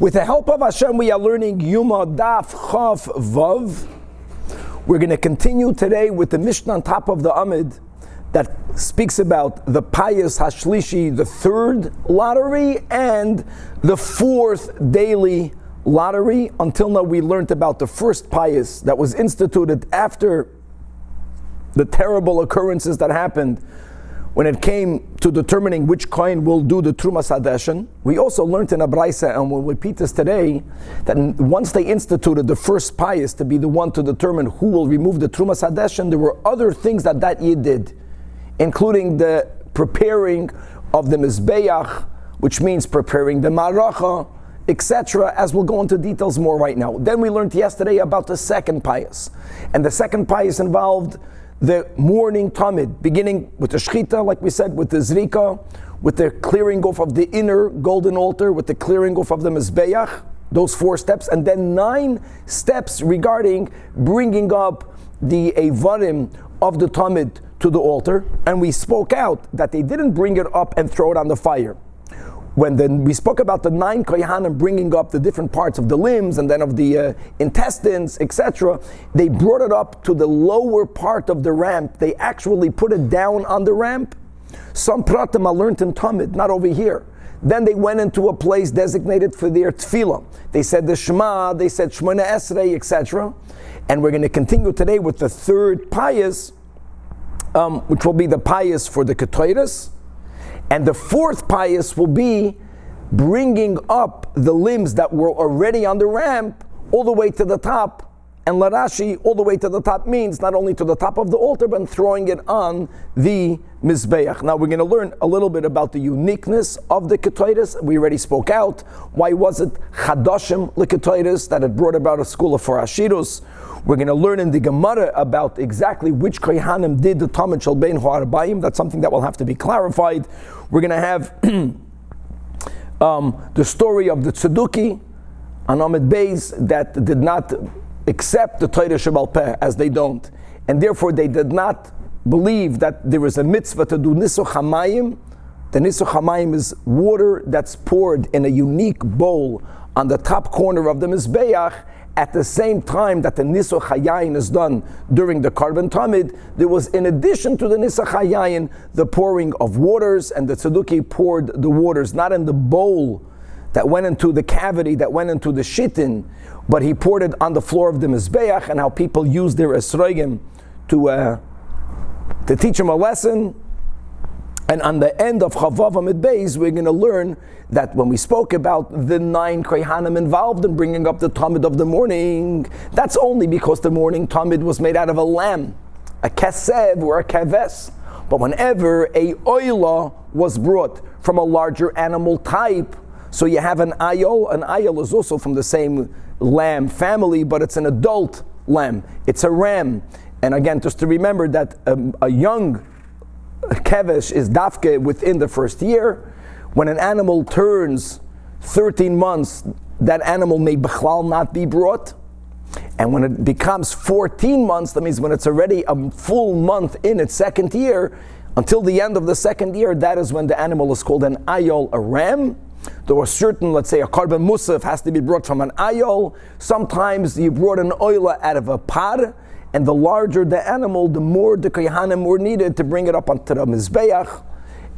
With the help of Hashem, we are learning Yoma Daf Chav Vav. We're going to continue today with the Mishnah on top of the Amid that speaks about the Payas Hashlishi, the third lottery, and the fourth daily lottery. Until now, we learned about the first Payas that was instituted after the terrible occurrences that happened when it came to determining which coin will do the Trumas Hadeshen. We also learned in a Braisa, and we'll repeat this today, that once they instituted the first Payas to be the one to determine who will remove the Trumas Hadeshen, there were other things that year did, including the preparing of the Mizbeach, which means preparing the Maracha, etc., as we'll go into details more right now. Then we learned yesterday about the second Payas. And the second Payas involved the morning Talmud, beginning with the Shechita, like we said, with the Zrika, with the clearing off of the inner golden altar, with the clearing off of the Mizbeach, those 4 steps, and then 9 steps regarding bringing up the Eivarim of the Talmud to the altar. And we spoke out that they didn't bring it up and throw it on the fire. We spoke about the 9 kohanim bringing up the different parts of the limbs and then of the intestines, etc., they brought it up to the lower part of the ramp. They actually put it down on the ramp. Some pratim I learned in Talmud, not over here. Then they went into a place designated for their Tefilla. They said the Shema, they said Shemona Esrei, etc. And we're going to continue today with the third Payas, which will be the Payas for the Ketoides. And the fourth Payas will be bringing up the limbs that were already on the ramp all the way to the top. And Larashi, all the way to the top means not only to the top of the altar, but throwing it on the Mizbeach. Now we're going to learn a little bit about the uniqueness of the Ketoides. We already spoke out. Why was it Chadashim L'Ketoides that it brought about a school of Farashidus? We're going to learn in the Gemara about exactly which kohanim did the Talmud Shel Bein Ha'arbayim. That's something that will have to be clarified. We're going to have the story of the Tzeduki on Amid Beis that did not accept the Torah Shebal Peh, as they don't. And therefore they did not believe that there is a mitzvah to do Nisuch HaMayim. The Nisuch HaMayim is water that's poured in a unique bowl on the top corner of the Mizbeach. At the same time that the Nisuch HaYayin is done during the Korban Tamid, there was, in addition to the Nisuch HaYayin, the pouring of waters, and the Tzeduki poured the waters not in the bowl that went into the cavity, that went into the Shittin, but he poured it on the floor of the Mizbeach, and how people use their esrogim to teach them a lesson. And on the end of Chavav Amid Beis, we're going to learn that when we spoke about the 9 kohanim involved in bringing up the Talmud of the morning, that's only because the morning Talmud was made out of a lamb, a kesev or a kaves. But whenever a oila was brought from a larger animal type, so you have an ayol is also from the same lamb family, but it's an adult lamb. It's a ram. And again, just to remember that a young kevesh is dafke within the first year. When an animal turns 13 months, that animal may b'chlal not be brought. And when it becomes 14 months, that means when it's already a full month in its second year, until the end of the second year, that is when the animal is called an ayol, a ram. There were certain, let's say a korban musaf has to be brought from an ayol. Sometimes you brought an oila out of a par. And the larger the animal, the more the kohanim were needed to bring it up onto the Mizbeach.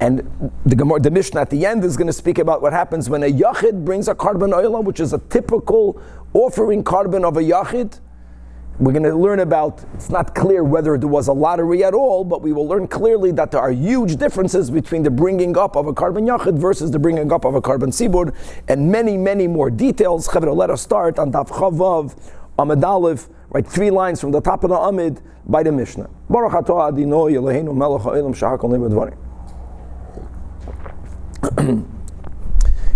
And the Mishnah at the end is going to speak about what happens when a yachid brings a korban oila, which is a typical offering korban of a yachid. We're going to learn about, it's not clear whether there was a lottery at all, but we will learn clearly that there are huge differences between the bringing up of a korban yachid versus the bringing up of a korban sibur, and many, many more details. Chavra, let us start on Daf Chavav Amid Aleph, right, 3 lines from the top of the Amid by the Mishnah. Baruch atah Adino Eloheinu melech ha'olam shehakol neh b'dvarim.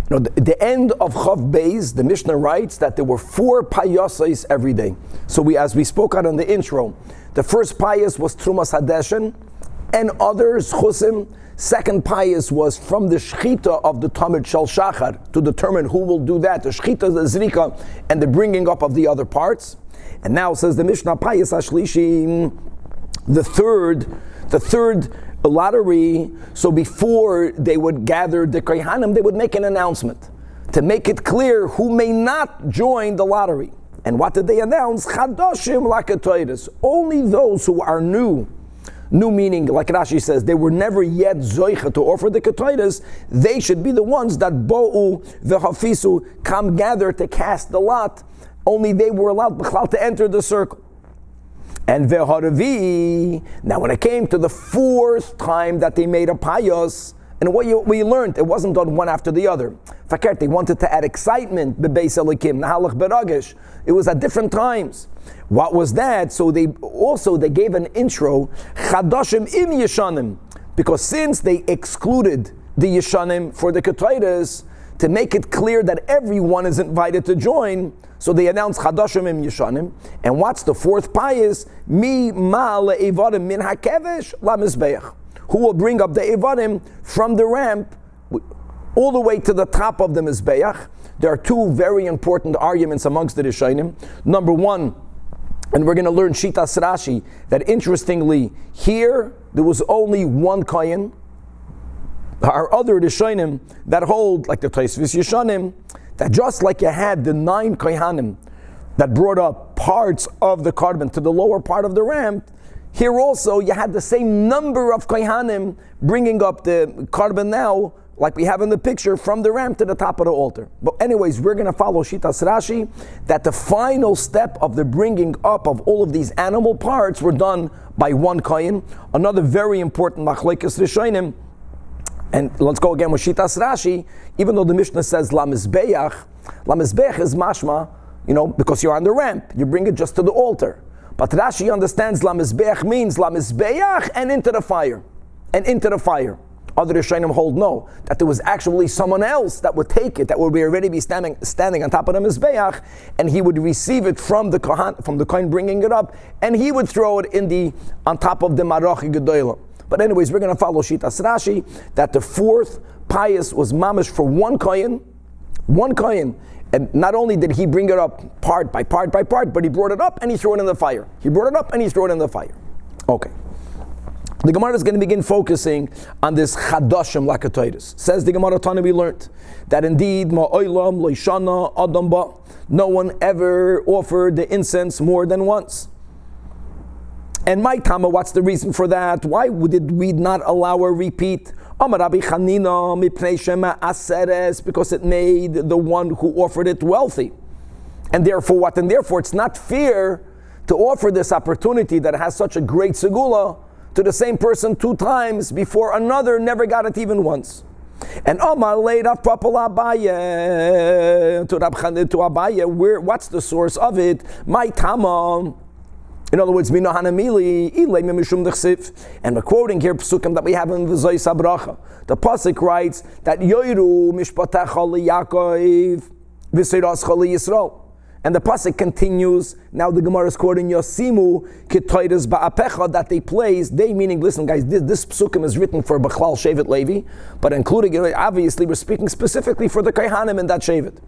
The end of Chav Beis, the Mishnah writes that there were 4 payasais every day. So as we spoke out in the intro, the first payas was Trumas Hadeshen and others, Chusim. Second payas was from the Shechita of the Talmud Shel Shachar, to determine who will do that, the Shechita, the Zrika, and the bringing up of the other parts. And now says the Mishnah, payas Ashlishi, the third lottery. So before they would gather the kohanim, they would make an announcement. to make it clear who may not join the lottery. And what did they announce? Chadashim lakatoides. Only those who are new. New meaning, like Rashi says, they were never yet zoicha to offer the katoides. They should be the ones that bo'u v'hafisu, come gather to cast the lot. Only they were allowed to enter the circle. And v'haravi, now when it came to the fourth time that they made a payos, and what we learned, it wasn't done one after the other. Fakert, they wanted to add excitement, bebeis elikim, nahalach beragish. It was at different times. What was that? So they gave an intro, chadashim im yeshanim, because since they excluded the yeshanim for the ketoides, to make it clear that everyone is invited to join, so they announced chadashim im yeshanim. And what's the fourth payas? Mi ma le'evadim min hakevesh la mizbeach. Who will bring up the evadim from the ramp all the way to the top of the mizbeach. There are two very important arguments amongst the Rishonim. Number one, and we're going to learn Shitas Rashi, that interestingly, here there was only one kohen. There are other Rishonim that hold, like the Tosfos Yeshanim, that just like you had the 9 kohanim that brought up parts of the carbon to the lower part of the ramp, here also you had the same number of kohanim bringing up the carbon now, like we have in the picture, from the ramp to the top of the altar. But anyways, we're going to follow Shitas Rashi, that the final step of the bringing up of all of these animal parts were done by one kohen. Another very important machlekes rishonim. And let's go again with Shitas Rashi. Even though the Mishnah says la mizbeach is mashma, because you're on the ramp, you bring it just to the altar. But Rashi understands la mizbeach means la mizbeach and into the fire. Other Rishonim hold no, that there was actually someone else that would take it, that would already be standing on top of the mizbeach, and he would receive it from the kohen bringing it up, and he would throw it on top of the marachi gedolah. But anyways, we're going to follow Shitas Rashi, that the fourth payas was mamish for one kohen, and not only did he bring it up part by part, but he brought it up and he threw it in the fire. Okay. The Gemara is going to begin focusing on this chadashim lakatoides. Says the Gemara Tana, we learned that indeed ma'olam loishana adam ba, no one ever offered the incense more than once. And my Tama, what's the reason for that? Why did we not allow a repeat? Amar Rabbi Chanina mipnei shema aseres, because it made the one who offered it wealthy. And therefore what? And therefore it's not fair to offer this opportunity that has such a great segula to the same person 2 times before another never got it even once. And Omar laid off Papal Abaye to Abaye, what's the source of it? My Tama. In other words, and we're quoting here psukim that we have in the Zois HaBracha. The pasuk writes that Yoiru mishpatecha liYaakov v'seirascha liYisrael. And the pasuk continues. Now the Gemara is quoting Yosimu ketoides ba'apecha, that they meaning, listen guys, this psukim is written for Bechlal Shevet Levi, but including it, obviously we're speaking specifically for the Kohanim in that Shevet,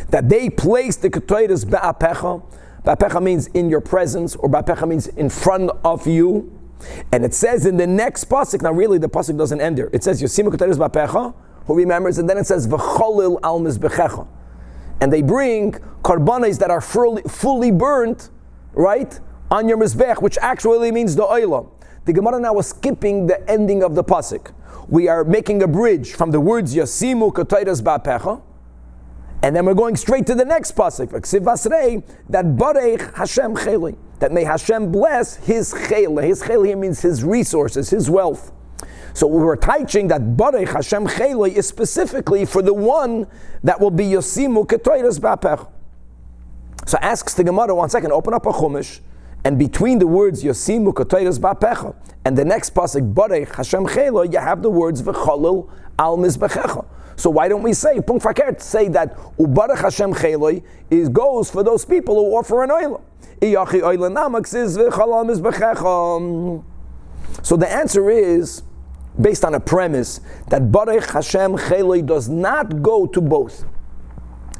that they placed the ketoides ba'apecha. Ba'pecha means in your presence, or ba'pecha means in front of you. And it says in the next pasuk, now really the pasuk doesn't end there. It says Yosimu ketoides ba'pecha, who remembers, and then it says v'cholil al mizbechecha. And they bring karbanos that are fully burnt, right, on your mizbech, which actually means the oila. The Gemara now is skipping the ending of the pasuk. We are making a bridge from the words Yosimu ketoides ba'pecha, and then we're going straight to the next pasuk, that Barech Hashem Cheli, that may Hashem bless his Cheli. His Cheli here means his resources, his wealth. So we were teaching that Barech Hashem Cheli is specifically for the one that will be Yosimu Ketoides Ba'pech. So asks the Gemara, 1 second, open up a Chumash, and between the words Yosimu Ketoides Ba'pech and the next pasuk Barech Hashem Cheli, you have the words V'cholil al Mizbechecha. So why don't we say that Ubarach Hashem Cheloi goes for those people who offer an oila? So the answer is based on a premise that Barach Hashem Cheloi does not go to both.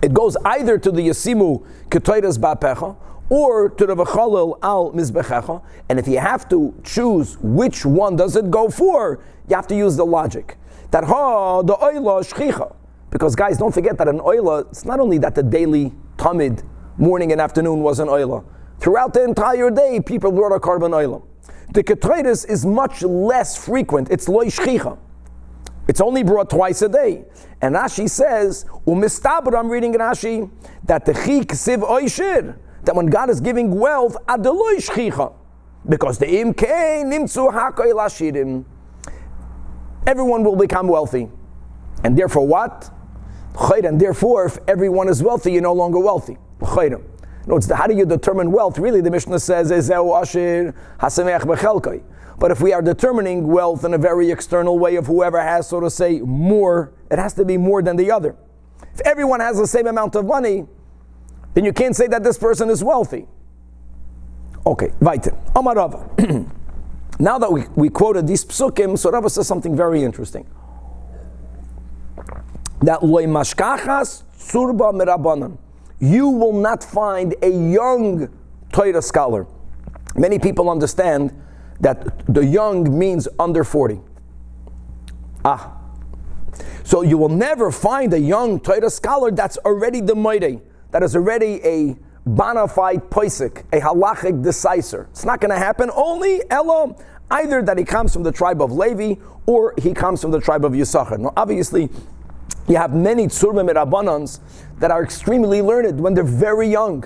It goes either to the Yasimu Ketoides Ba'pecha or to the V'cholil al Mizbechecha. And if you have to choose which one does it go for, you have to use the logic. That the oila shchicha, Because guys, don't forget that an oila, it's not only that the daily tamid, morning and afternoon was an oila. Throughout the entire day, people brought a carbon oila. The ketaitis is much less frequent. It's loy shchicha. It's only brought twice a day. And Rashi says, umistaber, I'm reading in Rashi, that the chik siv oishir, that when God is giving wealth, adeloy shchicha. Because the imkei nimtzu hakoy lashirim. Everyone will become wealthy. And therefore what? And therefore, if everyone is wealthy, you're no longer wealthy. No, how do you determine wealth? Really, the Mishnah says, but if we are determining wealth in a very external way of whoever has, so to say, more, it has to be more than the other. If everyone has the same amount of money, then you can't say that this person is wealthy. Okay, weiter. Amar Rava. Now that we quoted these psukim, so Rava says something very interesting. That loy mashkachas surba mirabanan. You will not find a young Torah scholar. Many people understand that the young means under 40. So you will never find a young Torah scholar that's already the moidei, that is already a bona fide poisik, a halachic decisor. It's not going to happen. Only Elam, either that he comes from the tribe of Levi or he comes from the tribe of Yisachar. Now, obviously, you have many tzurmim rabbanans that are extremely learned when they're very young,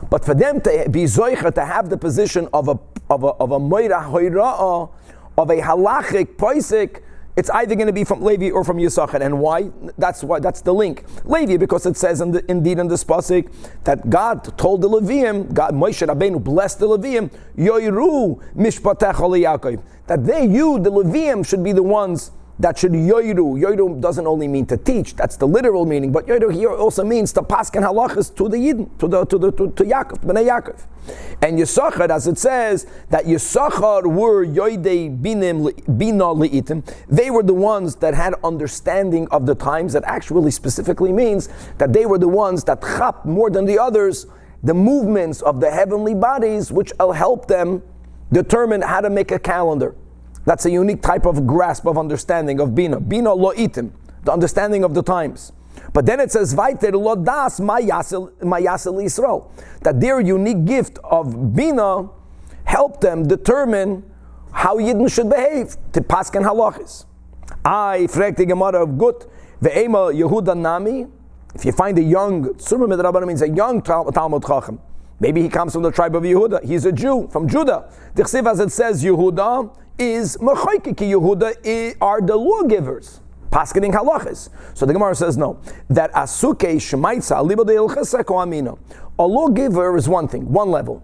but for them to be zoicha, to have the position of a moira hoira'ah, of a halachic poisik, it's either going to be from Levi or from Yisachar. And why? That's the link. Levi, because it says indeed in this pasuk that God told the Leviim, Moshe Rabbeinu blessed the Leviim, yoiru mishpatech Yaakov, that the Leviim should be the ones that should yoiru. Yoiru doesn't only mean to teach, that's the literal meaning, but yoiru here also means to pasken halachas to the Yidden, to Yaakov, Bnei Yaakov. And Yisachar, as it says, that Yisachar were yoidei bina li'itim, they were the ones that had understanding of the times. That actually specifically means that they were the ones that chap more than the others the movements of the heavenly bodies, which will help them determine how to make a calendar. That's a unique type of grasp of understanding of Bina. Bina lo'itim, the understanding of the times. But then it says, Vaiter lo das mayasel Yisrael, that their unique gift of Bina helped them determine how Yidden should behave, to pasken halachis. I frag the Gemara of Gut, ve'ema Yehuda Nami, if you find a young, Tzurma Midrabana means a young Talmud Chacham, maybe he comes from the tribe of Yehuda, he's a Jew, from Judah. The Chsiv, as it says, Yehuda is Mechoike, ki Yehuda are the lawgivers, paskening halachas. So the Gemara says no, that asuke shemaitza alibo de ilchasa koamina. A lawgiver is one thing, one level.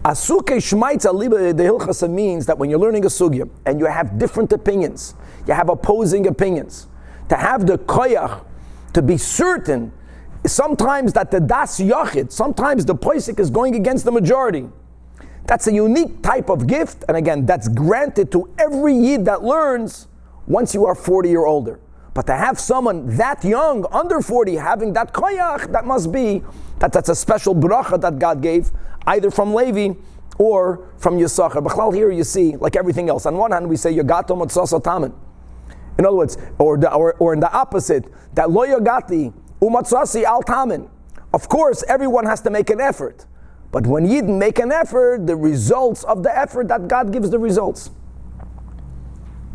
Asuke shemaitza alibo de ilchasa means that when you're learning a sugya and you have different opinions, you have opposing opinions, to have the koyach, to be certain, sometimes that the das yachid, sometimes the poisik is going against the majority. That's a unique type of gift, and again, that's granted to every yid that learns once you are 40 or older. But to have someone that young, under 40, having that koyach, that must be, that's a special bracha that God gave, either from Levi or from Yisachar. B'chlal, here you see, like everything else, on one hand we say, Yogato Matzasa Tamen. In other words, or in the opposite, that Lo Yogati Umatzasi Al Tamen. Of course, everyone has to make an effort. But when Yidden make an effort, the results of the effort, that God gives the results.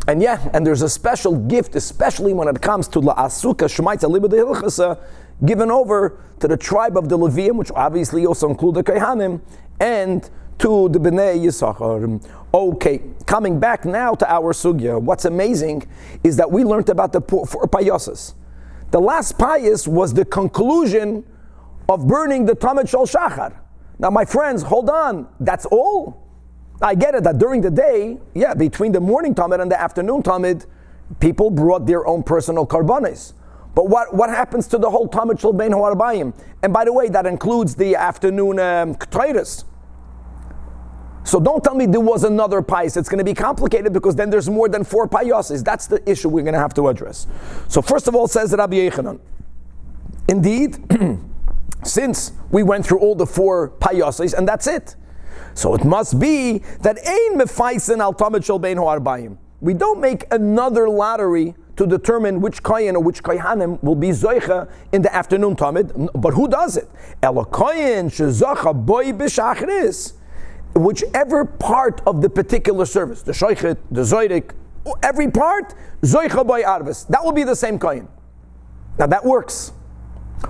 And and there's a special gift, especially when it comes to La'asuka Shemaitza Liba de Hilchasa, given over to the tribe of the Levium, which obviously also include the Kehanim, and to the Bnei Yisachar. Okay, coming back now to our sugya, what's amazing is that we learned about the four payasas. The last payas was the conclusion of burning the Tamid Shel Shachar. Now, my friends, hold on. That's all? I get it that during the day, between the morning Tamid and the afternoon Tamid, people brought their own personal karbanis. But what happens to the whole Tamid Shel Bein Ha'arbayim? And by the way, that includes the afternoon Ketairis. So don't tell me there was another payas. It's going to be complicated because then there's more than 4 payases. That's the issue we're going to have to address. So first of all, says Rabbi Yechanan, indeed, since we went through all the 4 payases and that's it, so it must be that ein mefaisen al tamid shel bein ha'arbayim. We don't make another lottery to determine which kohen or which kohanim will be zoicha in the afternoon tamid. But who does it? Elo kohen shezocha boy b'shachris. Whichever part of the particular service, the shoichet, the zoidik, every part, zoicha boy arvis. That will be the same kohen. Now that works.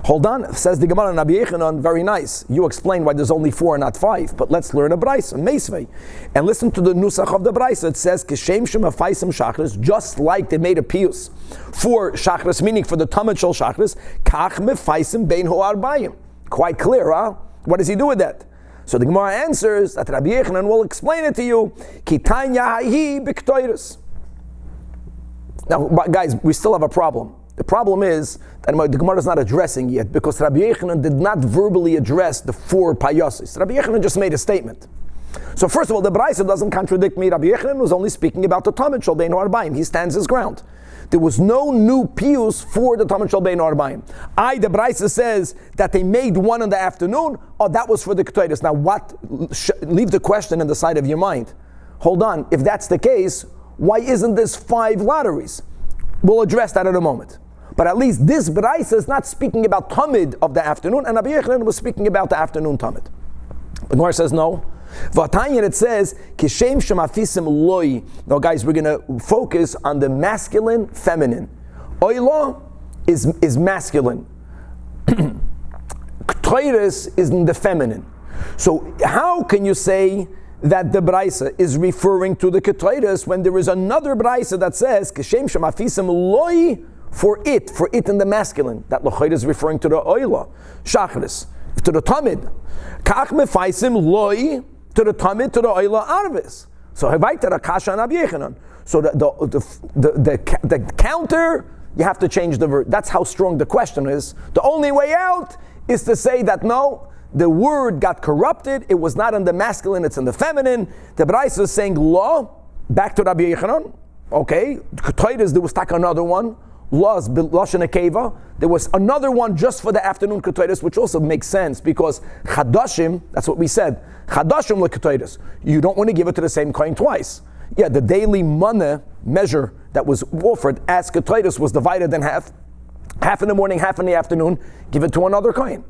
Hold on, says the Gemara in Rabbi Yechanan, very nice. You explain why there's only 4 and not 5, but let's learn a brisa, meisvei. And listen to the nusach of the brisa. It says, Kishem shem afaisim shachris, just like they made a piyus for shachris, meaning for the tamid shel shachris, kach mefaisim bein ho'arbayim. Quite clear, huh? What does he do with that? So the Gemara answers that Rabbi Yechanan will explain it to you. Ki tanya hahi b'ktoiris. Now, guys, we still have a problem. The problem is that the Gemara is not addressing yet because Rabbi Yechanan did not verbally address the 4 payosis. Rabbi Yechanan just made a statement. So first of all, the Brisa doesn't contradict me. Rabbi Yechanan was only speaking about the Tamid Shel Bein Arbaim. He stands his ground. There was no new piyus for the Tamid Shel Bein Arbaim. The Brisa says that they made one in the afternoon. Oh, that was for the Ketores. Now what? Leave the question in the side of your mind. Hold on. If that's the case, why isn't this 5 lotteries? We'll address that in a moment. But at least this Brisa is not speaking about Tamid of the afternoon, and Rabbi Yechanan was speaking about the afternoon Tamid. The Gemara says no. V'atanyan it says, Kishem shemafisim loy. Now guys, we're going to focus on the masculine, feminine. Oyla is masculine. Ktoiris is in the feminine. So how can you say that the Brisa is referring to the Ktoiris when there is another Brisa that says, Kishem shemafisim loy, for it in the masculine. That L'chayr is referring to the Oyla, Shachris, to the Tamid. Kach mefaisim loy, to the Tamid, to the Oyla Arvis. So Hevaita Rakasha and Rabbi Yechanan. So the counter, you have to change the word. That's how strong the question is. The only way out is to say that no, the word got corrupted. It was not in the masculine, it's in the feminine. The Brisa is saying law, back to Rabbi Yechanan. Okay, Ketayres, there was another one. Laws, Lashon Akeva. There was another one just for the afternoon Ketayres, which also makes sense because Chadashim, that's what we said. Chadashim leketayres. You don't want to give it to the same coin twice. Yeah, the daily money measure that was offered as ketayres was divided in half in the morning, half in the afternoon. Give it to another coin.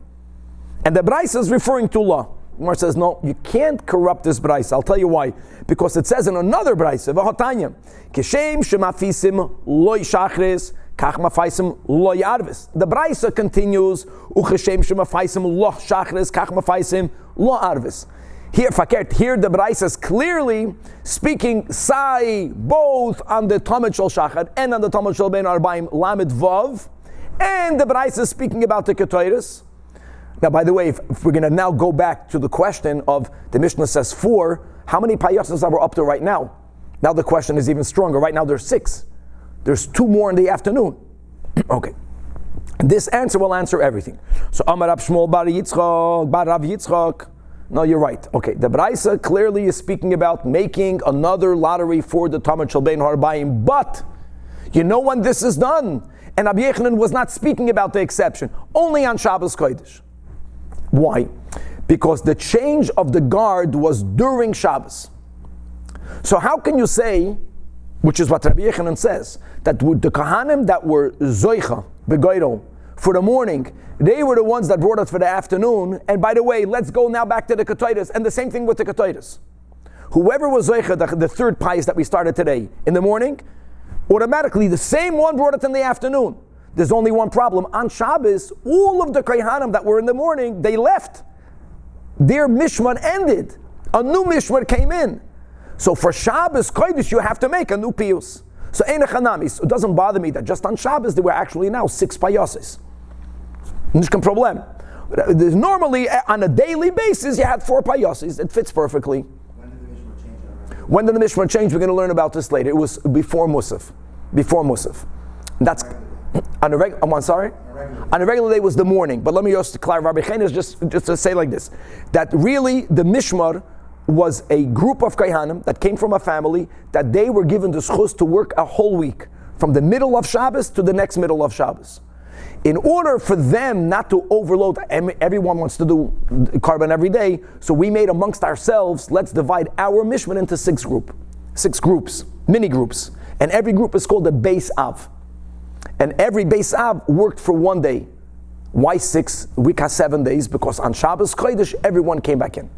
And the Brisa is referring to law. Gemara says, no, you can't corrupt this Brisa. I'll tell you why. Because it says in another Brisa, V'hotanya, Kishem shemafisim loy shachris, kach mafaisim loy arvis. The Brisa continues, Ucheshem shemafaisim lo shachris, kach mafaisim lo arvis. Here the Brisa is clearly speaking sai both on the Talmud Shel Shachar and on the Talmud Shel Ben Arbaim Lamed Vav, and the Brisa is speaking about the Ketayres. Now, by the way, if we're going to now go back to the question of the Mishnah says 4, how many payasas are we up to right now? Now the question is even stronger. Right now there's 6. There's 2 more in the afternoon. Okay. And this answer will answer everything. So Amar Rab Shmuel bar Yitzchak, bar Rav Yitzchak. No, you're right. Okay, the Brisa clearly is speaking about making another lottery for the Talmud Shel Ben Harbaim. But you know when this is done? And Rabbi Yechanan was not speaking about the exception, only on Shabbos Kodesh. Why? Because the change of the guard was during Shabbos. So how can you say, which is what Rabbi Yechanan says, that the Kohanim that were Zoicha, Begoiro, for the morning, they were the ones that brought it for the afternoon. And by the way, let's go now back to the Ketayres, and the same thing with the Ketayres. Whoever was Zoicha, the third pious that we started today, in the morning, automatically the same one brought it in the afternoon. There's only one problem. On Shabbos, all of the Kohanim that were in the morning, they left. Their Mishmar ended. A new Mishmar came in. So for Shabbos Kodesh, you have to make a new piyus. So it doesn't bother me that just on Shabbos there were actually now 6 payoses. Nishkan problem. Normally on a daily basis you had 4 payoses. It fits perfectly. When did the Mishmar change? When did the Mishmar change? We're going to learn about this later. It was before Musaf. Before Musaf. That's on a regular. I'm sorry. On a regular day was the morning. But let me just clarify. Rabbi Chaim is just to say like this: that really the Mishmar was a group of Kohanim that came from a family that they were given the schus to work a whole week, from the middle of Shabbos to the next middle of Shabbos. In order for them not to overload, everyone wants to do carbon every day, so we made amongst ourselves, let's divide our Mishmar into 6 groups, mini groups, and every group is called a Beis Av. And every Beis Av worked for 1 day. Why 6? Week has 7 days, because on Shabbos Chodesh, everyone came back in.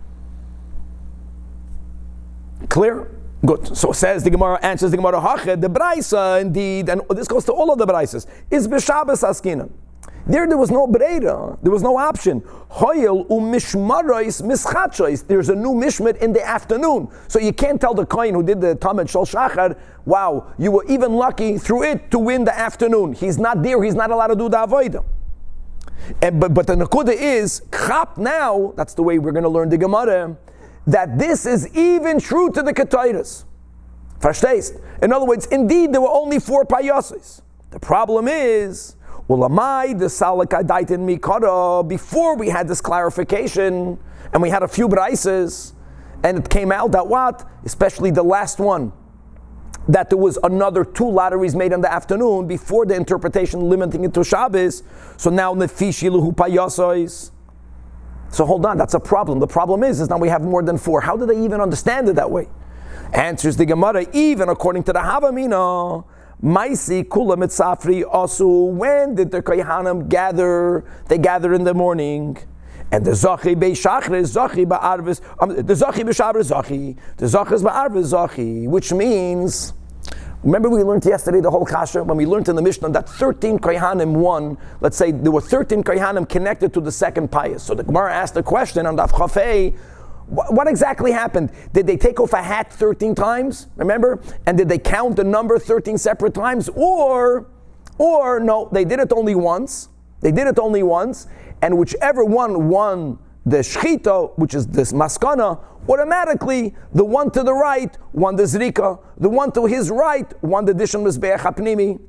Clear? Good. So says the Gemara, answers the Gemara, the Braisa, indeed, and this goes to all of the Braisas, is B'Shabbos Askinan. There was no Breira, there was no option. Hoyel u'mishmarois mischatchois. There's a new mishmar in the afternoon. So you can't tell the Kohen who did the Talmud Shal Shachar, wow, you were even lucky through it to win the afternoon. He's not there, he's not allowed to do the Avodah. But the Nakuda is, Chap now, that's the way we're going to learn the Gemara, that this is even true to the Ketairas. Verstehst? In other words, indeed, there were only 4 payases. The problem is, before we had this clarification, and we had a few braises, and it came out that what? Especially the last one, that there was another 2 lotteries made in the afternoon before the interpretation limiting it to Shabbos. So now nefishiluhu payasos. So hold on, that's a problem. The problem is now we have more than 4. How do they even understand it that way? Answers the Gemara, even according to the Havamina, Maisi kula mitzafri asu. When did the Kohanim gather? They gather in the morning. And the Zachi be'shachre, Zachi ba'arvis, the Zachi be'shabre Zachi, the Zachis ba'arvis Zachi, which means, remember we learned yesterday the whole kasha, when we learned in the Mishnah that 13 Kohanim won, let's say there were 13 Kohanim connected to the second pious. So the Gemara asked the question on Daf Chafei, what exactly happened? Did they take off a hat 13 times? Remember? And did they count the number 13 separate times? Or no, they did it only once. They did it only once. And whichever one won the shchita, which is this maskana, automatically the one to the right won the zrika. The one to his right won the dishon mizbeach hapnimi.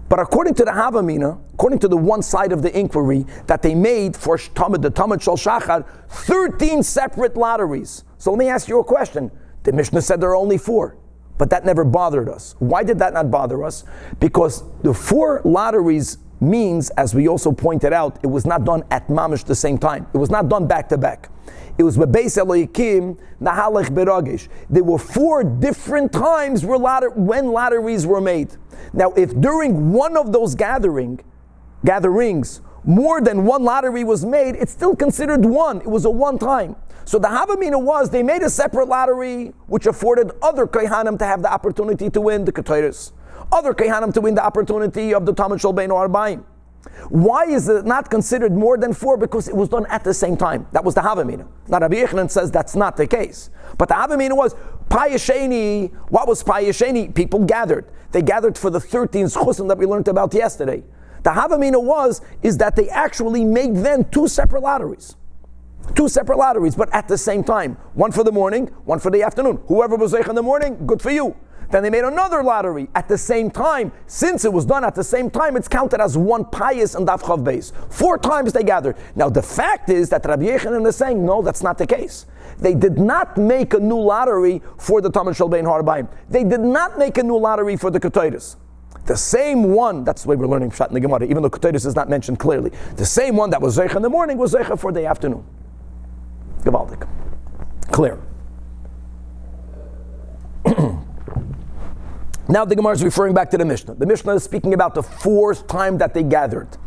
But according to the Havamina, according to the one side of the inquiry that they made for the Talmud Shal Shachar, 13 separate lotteries. So let me ask you a question. The Mishnah said there are only 4, but that never bothered us. Why did that not bother us? Because the 4 lotteries means, as we also pointed out, it was not done at mamish the same time. It was not done back to back. It was bebeis Elohim nahalech beragish. There were 4 different times when lotteries were made. Now, if during one of those gatherings, more than 1 lottery was made, it's still considered one. It was a one time. So the Havamina was, they made a separate lottery, which afforded other Kohanim to have the opportunity to win the Ketairas. Other Kohanim to win the opportunity of the Talmud Shel Beinu Arbaim. Why is it not considered more than 4? Because it was done at the same time. That was the Havamina. Now Rabbi Yochanan says that's not the case. But the Havamina was, Payasheni, what was Payasheni? People gathered. They gathered for the 13 chusim that we learned about yesterday. The Havamina is that they actually made then 2 separate lotteries. 2 separate lotteries, but at the same time. One for the morning, one for the afternoon. Whoever was zeich in the morning, good for you. Then they made another lottery at the same time. Since it was done at the same time, it's counted as one pious and Daf Chav Beis. 4 times they gathered. Now the fact is that Rabbi Yochanan is saying, no, that's not the case. They did not make a new lottery for the Talmud Shel Beinu Arbaim. They did not make a new lottery for the Ketairas. The same one, that's the way we're learning Pshat in the Gemara, even though Ketairas is not mentioned clearly. The same one that was Zeicha in the morning was Zeicha for the afternoon. Gewaldig. Clear. Now the Gemara is referring back to the Mishnah. The Mishnah is speaking about the 4th time that they gathered.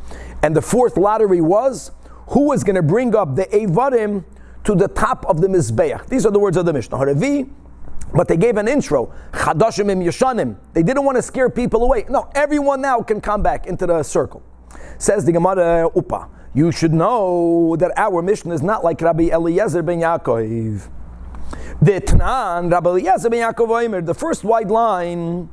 And the 4th lottery was, who was going to bring up the Eivarim to the top of the Mizbeach. These are the words of the Mishnah. Haravi, but they gave an intro. Chadashim im Yeshanim. They didn't want to scare people away. No, everyone now can come back into the circle. Says the Gemara, Upa, you should know that our Mishnah is not like Rabbi Eliezer ben Yaakov. The Tanan, Rabbi Eliezer ben Yaakov Omer, the first wide line,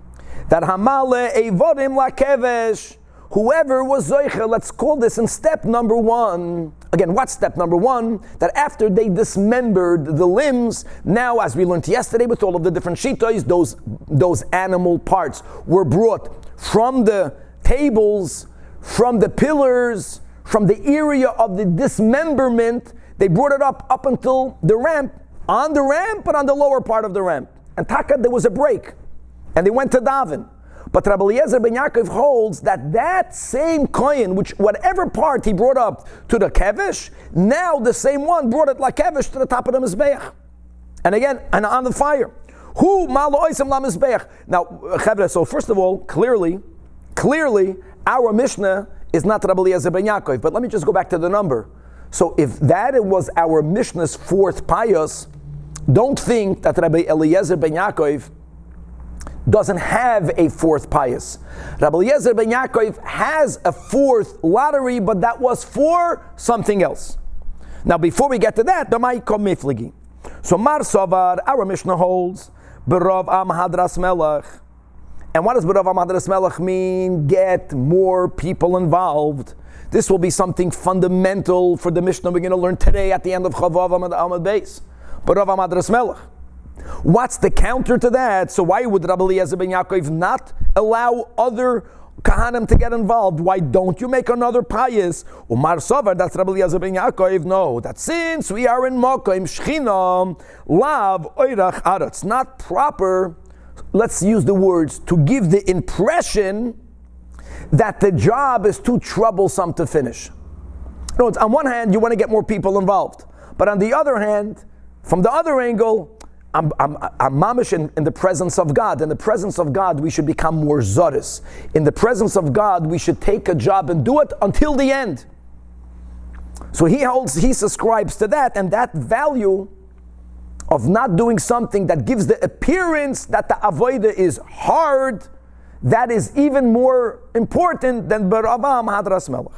that Hamale Eivorim Lakevesh, whoever was Zoicha, let's call this in step number 1. Again, what's step number 1? That after they dismembered the limbs, now as we learned yesterday with all of the different shitos, those animal parts were brought from the tables, from the pillars, from the area of the dismemberment. They brought it up until the ramp, on the ramp, but on the lower part of the ramp. And Taka, there was a break. And they went to daven. But Rabbi Eliezer ben Yaakov holds that same kohen, which whatever part he brought up to the kevesh, now the same one brought it like kevesh to the top of the mizbeach. And again, and on the fire. Who malo oisem la mizbeach. Now, Chevre, so first of all, clearly, clearly, our Mishnah is not Rabbi Eliezer ben Yaakov. But let me just go back to the number. So if that was our Mishnah's fourth payos, don't think that Rabbi Eliezer ben Yaakov doesn't have a fourth payos. Rabbi Eliezer ben Yaakov has a fourth lottery, but that was for something else. Now, before we get to that, the Ma'ikam Mifligi. So Mar Sovar, our Mishnah holds, B'Rav Am Hadras Melech. And what does B'Rav Am Hadras Melech mean? Get more people involved. This will be something fundamental for the Mishnah we're going to learn today at the end of Chavav Amad Beis. B'Rav Am Hadras Melech. What's the counter to that? So why would Rabbi Eliezer ben Yaakov not allow other Kahanim to get involved? Why don't you make another payas? Umar Sovar, that's Rabbi Eliezer ben Yaakov. No, that since we are in Mokim Shchinam Lav Oirach Aretz, it's not proper. Let's use the words to give the impression that the job is too troublesome to finish. No, on one hand, you want to get more people involved, but on the other hand, from the other angle, I'm mamish in the presence of God. In the presence of God, we should become more zoris. In the presence of God, we should take a job and do it until the end. So he subscribes to that, and that value of not doing something that gives the appearance that the avodah is hard, that is even more important than B'Rava Hadras Melech.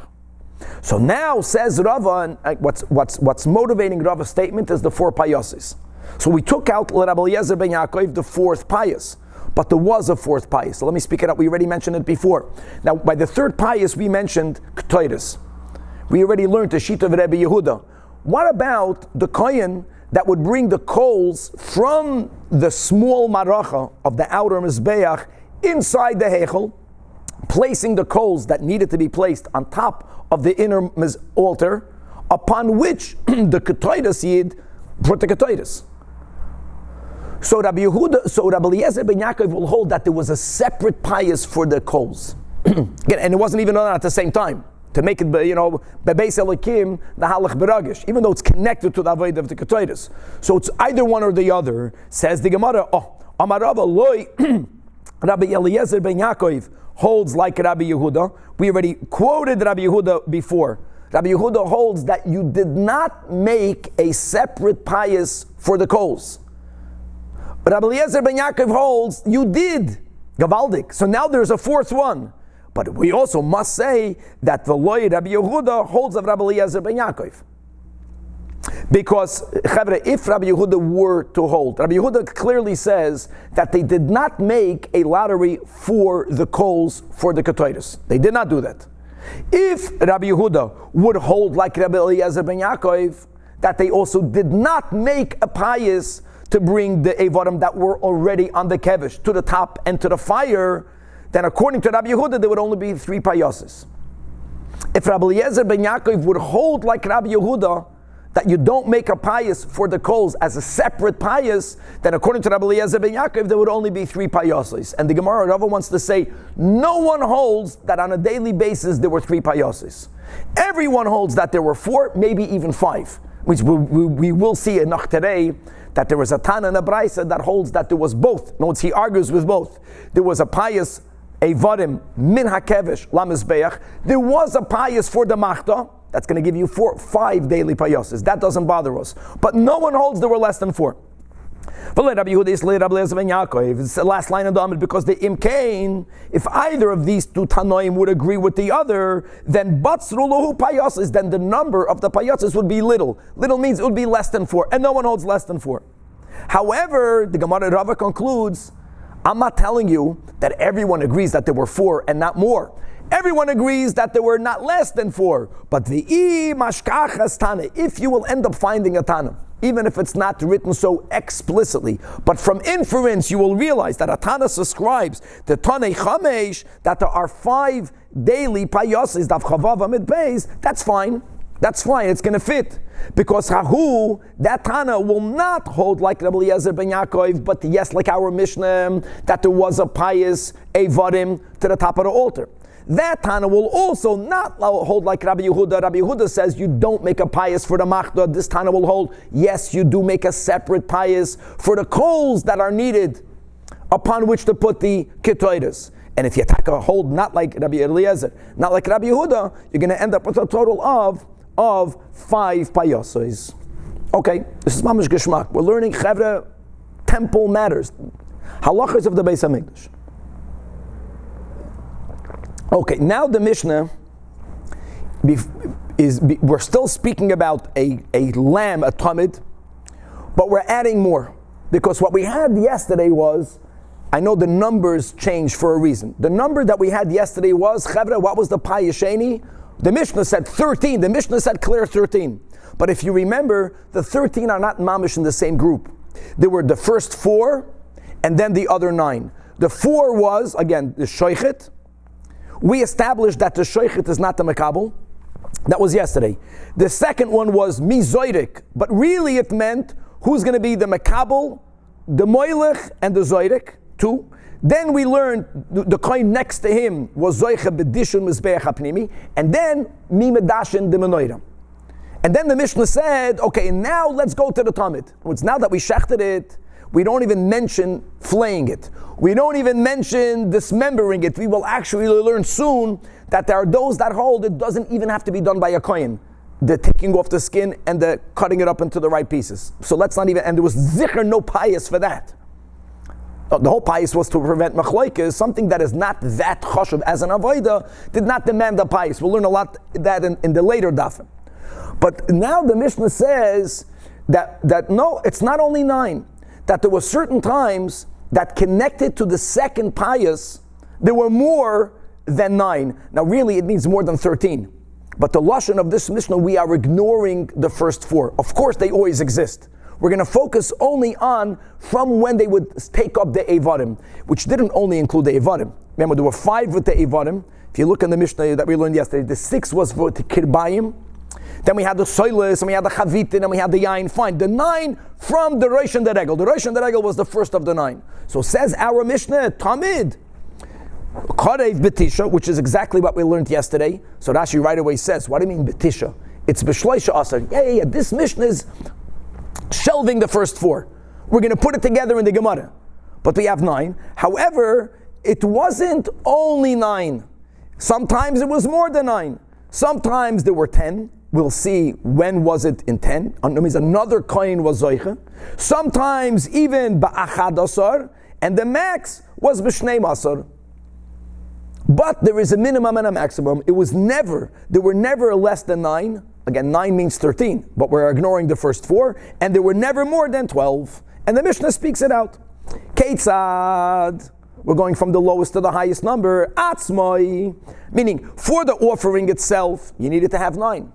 So now, says Rava, and what's motivating Rava's statement is the four payosis. So we took out Rabbi Eliezer ben Yaakov, the fourth payas, but there was a fourth payas. So let me speak it up. We already mentioned it before. Now, by the third payas, we mentioned K'toiris. We already learned the sheet of Rabbi Yehuda. What about the kohen that would bring the coals from the small maracha of the outer mizbeach inside the heichel, placing the coals that needed to be placed on top of the inner altar, upon which the K'toiris yid put the K'toiris? So Rabbi Eliezer ben Yaakov will hold that there was a separate payas for the coals. Again, and it wasn't even done at the same time. To make it, bebeis elikim, the halach beragish, even though it's connected to the avodah of the K'toiris. So it's either one or the other, says the Gemara. Amarava loy, Rabbi Eliezer ben Yaakov holds like Rabbi Yehuda. We already quoted Rabbi Yehuda before. Rabbi Yehuda holds that you did not make a separate payas for the coals. Rabbi Eliezer ben Yaakov holds you did. Gavaldik. So now there's a fourth one. But we also must say that the lawyer Rabbi Yehuda holds of Rabbi Eliezer ben Yaakov. Because, chavre, if Rabbi Yehuda were to hold, Rabbi Yehuda clearly says that they did not make a lottery for the coals for the K'toiris. They did not do that. If Rabbi Yehuda would hold like Rabbi Eliezer ben Yaakov, that they also did not make a payas to bring the evarim that were already on the kevish to the top and to the fire, then according to Rabbi Yehuda, there would only be three payoses. If Rabbi Eliezer ben Yaakov would hold like Rabbi Yehuda, that you don't make a payas for the coals as a separate payas, then according to Rabbi Eliezer ben Yaakov, there would only be three payoses. And the Gemara Rava wants to say, no one holds that on a daily basis there were three payoses. Everyone holds that there were four, maybe even five, which we will see enough today, that there was a Tana and a Braisa that holds that there was both. Notice he argues with both. There was a payas, a varim, min hakevish, lamizbeach. There was a payas for the machta. That's going to give you 5 daily payoses. That doesn't bother us. But no one holds there were less than 4. It's the last line of the Amid, because the imkain, if either of these two Tanoim would agree with the other, then batzrulahu payoses, then the number of the payoses would be little. Little means it would be less than 4, and no one holds less than 4. However, the Gemara Rava concludes, I'm not telling you that everyone agrees that there were 4 and not more. Everyone agrees that there were not less than 4. But the mashkachas tana, if you will end up finding a tana, even if it's not written so explicitly, but from inference you will realize that a tana subscribes the tanei chamesh, that there are 5 daily payoses, daf chavav amid beis. That's fine. That's fine. It's going to fit. Because Hahu, that Tana will not hold like Rabbi Eliezer ben Yaakov, but yes, like our Mishnah, that there was a pious evarim to the top of the altar. That Tana will also not hold like Rabbi Yehuda. Rabbi Yehuda says you don't make a pious for the machda. This Tana will hold, yes, you do make a separate pious for the coals that are needed upon which to put the ketoides. And if you take a hold not like Rabbi Eliezer, not like Rabbi Yehuda, you're going to end up with a total of 5 payosos. Okay, this is mamish geschmack. We're learning chevra temple matters, halachas of the Beis Hamikdash. Okay, now the Mishnah we're still speaking about a lamb, a tamid, but we're adding more. Because what we had yesterday was, I know the numbers changed for a reason. The number that we had yesterday was, Chevra, what was the Payasheni? The Mishnah said 13. The Mishnah said clear 13. But if you remember, the 13 are not mamish in the same group. There were the first 4, and then the other 9. The 4 was, again, the shoichet. We established that the shoichet is not the mekabel. That was yesterday. The second one was mizoirik, but really it meant who's going to be the mekabel, the moilech, and the zoirik, 2. Then we learned the coin next to him was zoicha bedishun mizbeach hapnimi, and then mi medashin de menoira. And then the Mishnah said, okay, now let's go to the tamid. It's now that we shechted it, we don't even mention flaying it. We don't even mention dismembering it. We will actually learn soon that there are those that hold it doesn't even have to be done by a kohen. The taking off the skin and the cutting it up into the right pieces. So let's not even, and there was zikr, no pious for that. The whole pious was to prevent machloikes, something that is not that choshev as an avoida, did not demand the pious. We'll learn a lot that in the later dafim. But now the Mishnah says that no, it's not only 9. That there were certain times that connected to the second pious, there were more than 9. Now really it means more than 13. But the lashon of this Mishnah, we are ignoring the first 4. Of course they always exist. We're going to focus only on from when they would take up the Eivarim, which didn't only include the Eivarim. Remember, there were 5 with the Eivarim. If you look in the Mishnah that we learned yesterday, the 6 was for the Kirbayim. Then we had the Soilis, and we had the Chavitin, and we had the Yain. Fine. The 9 from the Rosh and the Regel. The Rosh and the Regel was the first of the 9. So says our Mishnah, Tamid, Karev Betisha, which is exactly what we learned yesterday. So Rashi right away says, what do you mean Betisha? It's B'shloisha Asar. Yeah. This Mishnah is shelving the first 4. We're going to put it together in the Gemara. But we have 9. However, it wasn't only 9. Sometimes it was more than 9. Sometimes there were 10. We'll see when was it in 10. That means another coin was zoicha. Sometimes even ba'achad asar, and the max was b'shnei asar. But there is a minimum and a maximum. There were never less than 9. Again, 9 means 13, but we're ignoring the first 4. And there were never more than 12. And the Mishnah speaks it out. Keitzad. We're going from the lowest to the highest number. Atzmai. Meaning, for the offering itself, you needed to have 9.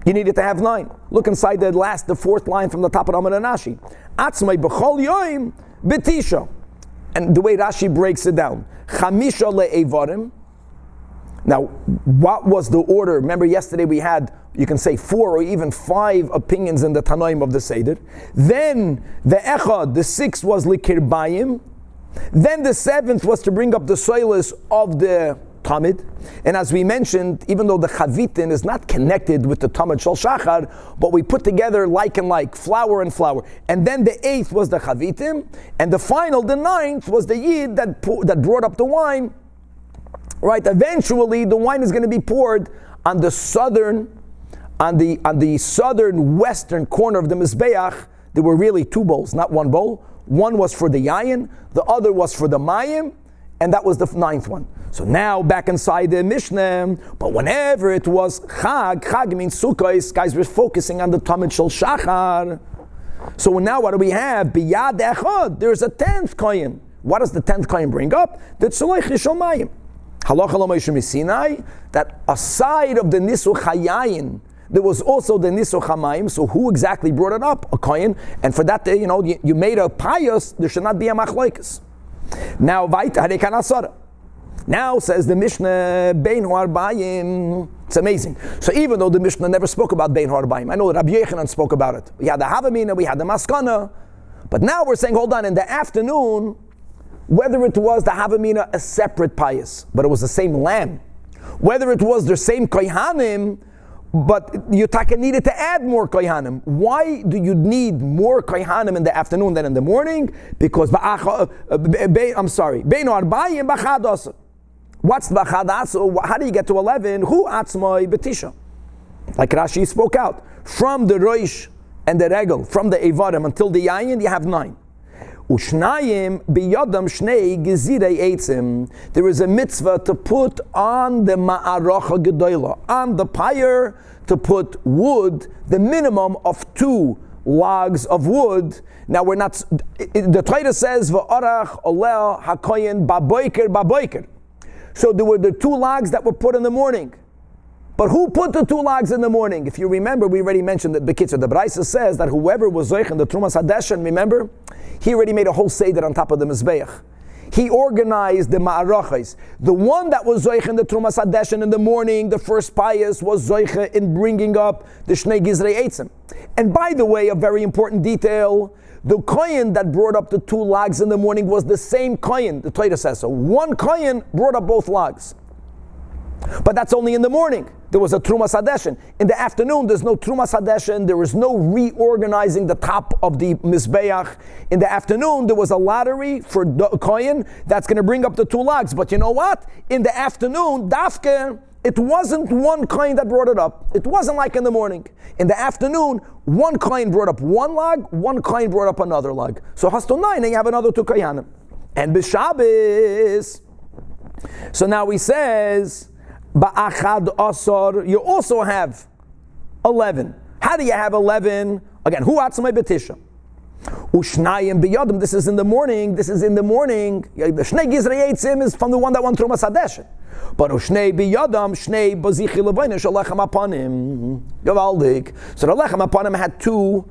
You needed to have 9. Look inside the 4th line from the top of Amar Rashi. Atzmai b'chol yoim betisha. And the way Rashi breaks it down. Chamisha le'evarim. Now, what was the order? Remember yesterday we had, you can say 4 or even 5 opinions in the Tanoim of the Seder. Then the Echad, the 6 was likirbayim. Then the 7th was to bring up the soilus of the Tamid. And as we mentioned, even though the Chavitin is not connected with the Tamid Shal Shachar, but we put together like and like, flour and flour. And then the 8th was the Chavitim, and the final, the 9th, was the Yid that brought up the wine. Right? Eventually, the wine is going to be poured on the southern western corner of the Mizbeach. There were really 2 bowls, not 1 bowl. One was for the Yayin, the other was for the Mayim, and that was the 9th one. So now back inside the Mishnah, but whenever it was Chag means Sukkos, guys were focusing on the Tamid Shel Shachar. So now what do we have? Biyad Echad, there's a 10th kohen. What does the 10th kohen bring up? The Tzolech Yishol Mayim. Halacha L'Moshe Misinai, that aside of the Nisuch HaYayin, there was also the Nisuch HaMayim. So who exactly brought it up? A kohen. And for that, you made a pious, there should not be a machlokes. Now, now says the Mishnah, Bein Harbayim. It's amazing. So even though the Mishnah never spoke about Bein Harbayim, I know that Rabbi Yechanan spoke about it. We had the Havamina, we had the Maskana. But now we're saying, hold on, in the afternoon, whether it was the Havamina, a separate pious, but it was the same lamb. Whether it was the same Kohanim, But you needed to add more kohanim. Why do you need more kohanim in the afternoon than in the morning? Because beino arbayim b'chad asur. What's the b'chad asur? How do you get to 11? Hu atzmai b'tisha. Like Rashi spoke out. From the roish and the regel, from the evarim until the yayin, you have 9. Ushnayim biyadam shnei gezirei eitzim. There is a mitzvah to put on the ma'aracha gedola, on the pyre, to put wood, the minimum of 2 logs of wood. Now we're not. The Torah says va'arach oleh hakoyin baboiker. So there were the 2 logs that were put in the morning. But who put the 2 logs in the morning? If you remember, we already mentioned that Bekitzer. The Braisa says that whoever was zoich in the Trumas Hadeshen, remember, he already made a whole seder on top of the Mizbeach. He organized the Ma'arachas. The one that was zoich in the Trumas Hadeshen in the morning, the first pious, was zoich in bringing up the Shnei Gizrei Eitzim. And by the way, a very important detail, the kohen that brought up the 2 logs in the morning was the same kohen, the Torah says so. One kohen brought up both logs. But that's only in the morning. There was a Trumas Hadeshen. In the afternoon, there's no Trumas Hadeshen. There is no reorganizing the top of the Mizbeach. In the afternoon, there was a lottery for the Kohen that's going to bring up the 2 logs. But you know what? In the afternoon, Dafke, it wasn't one Kohen that brought it up. It wasn't like in the morning. In the afternoon, one Kohen brought up 1 log, one Kohen brought up another log. So Haston 9, and you have another 2 Kohanim. And B'Shabbos. So now he says, Ba'achad asar, you also have 11. How do you have 11? Again, hu atzmai b'tisha. Ushnayim biyadim, this is in the morning. The Shnei Gizrei Eitzim is from the one that won Trumas Hadeshen. But Ushnei biyadam, Shnei bazichi levayin, shalechem apanim. Gavaldik. So the lechem apanim had two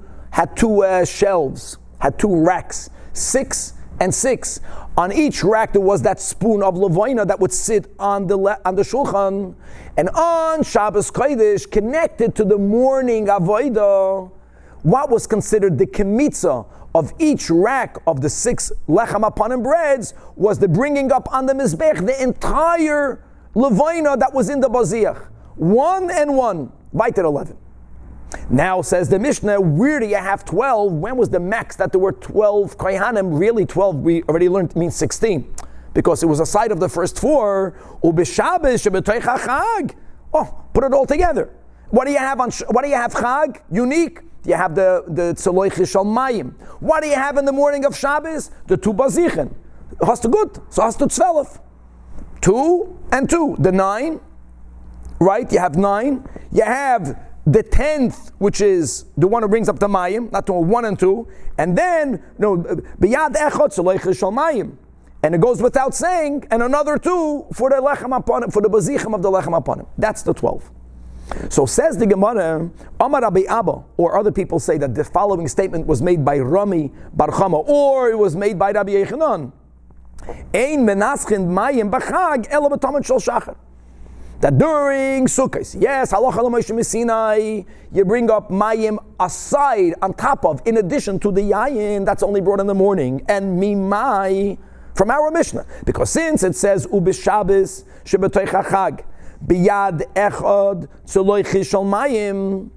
shelves, had 2 racks, 6 and 6. On each rack there was that spoon of levaina that would sit on the shulchan, and on Shabbos Kodesh, connected to the morning avodah, what was considered the kemitza of each rack of the 6 lechem apanim breads was the bringing up on the mizbech the entire levaina that was in the baziach, 1 and 1, weiter 11. Now says the Mishnah, where do you have 12? When was the max that there were 12 kohanim? Really 12, we already learned, means 16. Because it was a side of the first 4. Ubishabes shebetoich chag. Oh, put it all together. What do you have chag? Unique. You have the tzoloich shal mayim. What do you have in the morning of Shabbos? The 2 bazichen. Hast du gut. So hast du 12. 2 and 2. The 9. Right? You have 9. You have the 10th, which is the one who brings up the mayim, not to 1 and 2, and then biyad echot tzoloich shal mayim, and it goes without saying, and another 2 for the lechem aponim, for the bazichim of the lechem aponim. That's the 12. So says the Gemara, Amar Rabbi Abba, or other people say that the following statement was made by Rami Bar Chama, or it was made by Rabbi Yechanan. Ein menaschin mayim b'chag ela b'tamid shel shachar. That during Sukkot, yes, halacha l'Moshe Sinai, you bring up mayim aside, on top of, in addition to the yayin, that's only brought in the morning, and mimai, from our Mishnah. Because since it says, ubishabes shebetoich hachag, biyad echad tzoloich shal mayim,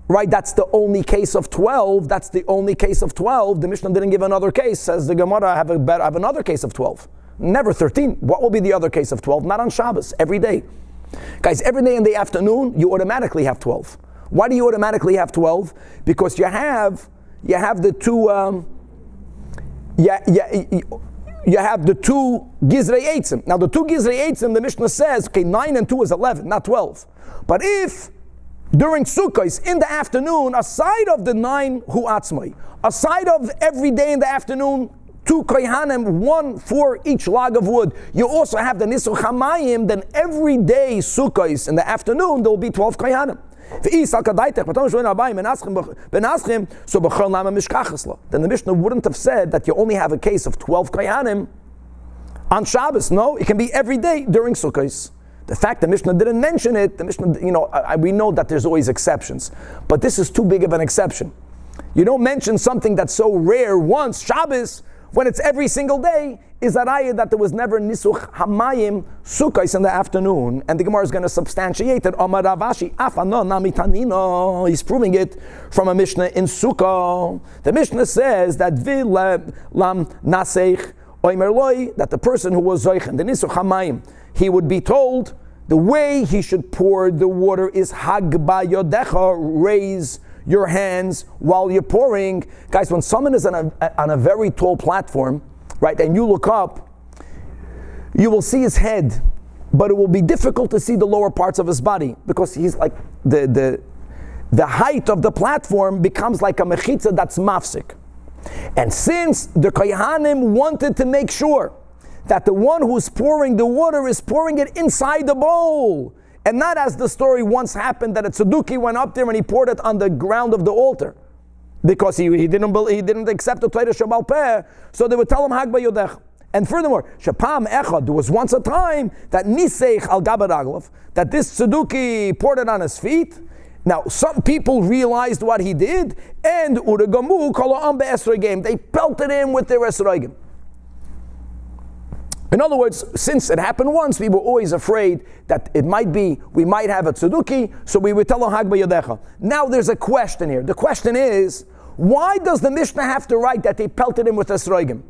right, that's the only case of 12, that's the only case of 12, the Mishnah didn't give another case, says the Gemara, I have another case of 12. Never 13. What will be the other case of 12? Not on Shabbos, every day. Guys, every day in the afternoon, you automatically have 12. Why do you automatically have 12? Because you have the 2 you have the 2 Gizrei Eitzim. Now the 2 Gizrei Eitzim, the Mishnah says, okay, 9 and 2 is 11, not 12. But if during Sukkot, in the afternoon, aside of the 9 Hu Atzmai, aside of every day in the afternoon, 2 kohanim, 1 for each log of wood. You also have the nisu chamayim. Then every day Sukkos in the afternoon there will be 12 kohanim. Then the Mishnah wouldn't have said that you only have a case of 12 kohanim on Shabbos. No, it can be every day during Sukkos. The fact the Mishnah didn't mention it, the Mishnah, we know that there's always exceptions, but this is too big of an exception. You don't mention something that's so rare once Shabbos. when it's every single day, is that ayah that there was never nisuch hamayim sukkos in the afternoon, and the Gemara is going to substantiate it. Omar Ravashi, afano namitanino. He's proving it from a Mishnah in Sukkah. The Mishnah says that lam naseich oimer loy, that the person who was zoichen the nisuch hamayim, he would be told the way he should pour the water is hagba yodecha, raise your hands while you're pouring. Guys, when someone is on a very tall platform, right, and you look up, you will see his head, but it will be difficult to see the lower parts of his body, because he's like, the height of the platform becomes like a mechitza that's mafsik. And since the Kohanim wanted to make sure that the one who's pouring the water is pouring it inside the bowl, and not as the story once happened that a tzedukah went up there and he poured it on the ground of the altar because he didn't accept the Torah Shabbat Peh, so they would tell him Hagba Yodech. And furthermore, Shapam Echad, there was once a time that Niseich al Gabar Aglav, that this tzedukah poured it on his feet. Now, some people realized what he did, and Uregamu Koloam Be'esrogim, they pelted him with their esrogim. In other words, since it happened once, we were always afraid that we might have a tzedukah, so we would tell him Hagba Yodecha. Now there's a question here. The question is, why does the Mishnah have to write that they pelted him with esrogim?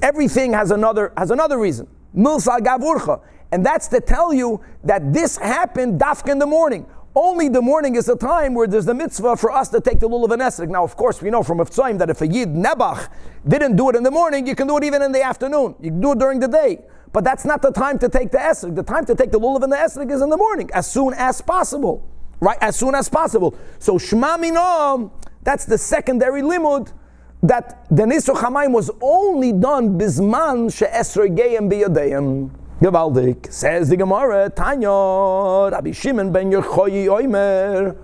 Everything has another reason. Milsa Gavurcha. And that's to tell you that this happened dafka in the morning. Only the morning is the time where there's the mitzvah for us to take the lulav and esrog. Now, of course, we know from Mitzvahim that if a yid nebach didn't do it in the morning, you can do it even in the afternoon. You can do it during the day. But that's not the time to take the esrog. The time to take the lulav and the esrog is in the morning, as soon as possible. Right? As soon as possible. So Shema Minom, that's the secondary limud, that the Nisuch Hamayim was only done bisman she'esrogeyim biyadeyim. Gewaldig, says the Gemara, Tanya, Rabbi Shimon ben Yochai Oimer,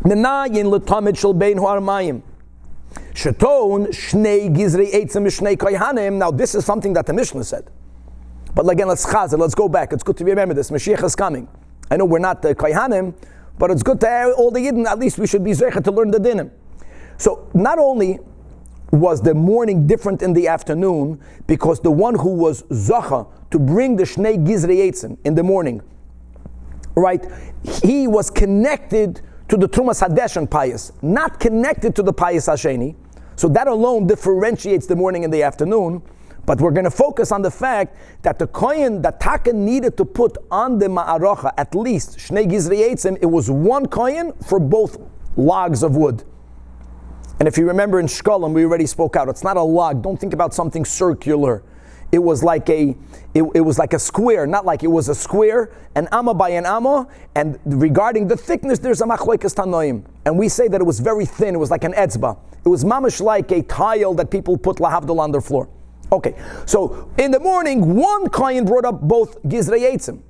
Menayin letamid shel bein ha'armayim, Sheton shnei gizrei eitzim shnei kohanim. Now this is something that the Mishnah said. But again, let's go back. It's good to remember this. Mashiach is coming. I know we're not the kohanim, but it's good to have all the yidden, at least we should be zeicha to learn the dinim. So not only was the morning different in the afternoon, because the one who was zacha to bring the shnei gizrei eitzim in the morning, right, he was connected to the Trumas Hadesh and Payas, not connected to the Payas Hasheni. So that alone differentiates the morning and the afternoon. But we're going to focus on the fact that the kohen, that Taka needed to put on the ma'arocha at least shnei gizrei eitzim, it was one kohen for both logs of wood. And if you remember in Shkolim, we already spoke out. It's not a log. Don't think about something circular. It was like a square, not like it was a square, an amma by an amma. And regarding the thickness, there's a machlokas tanoim. And we say that it was very thin. It was like an etzba. It was mamash like a tile that people put lahavdol on their floor. Okay, so in the morning, one kohen brought up both gizrei eitzim.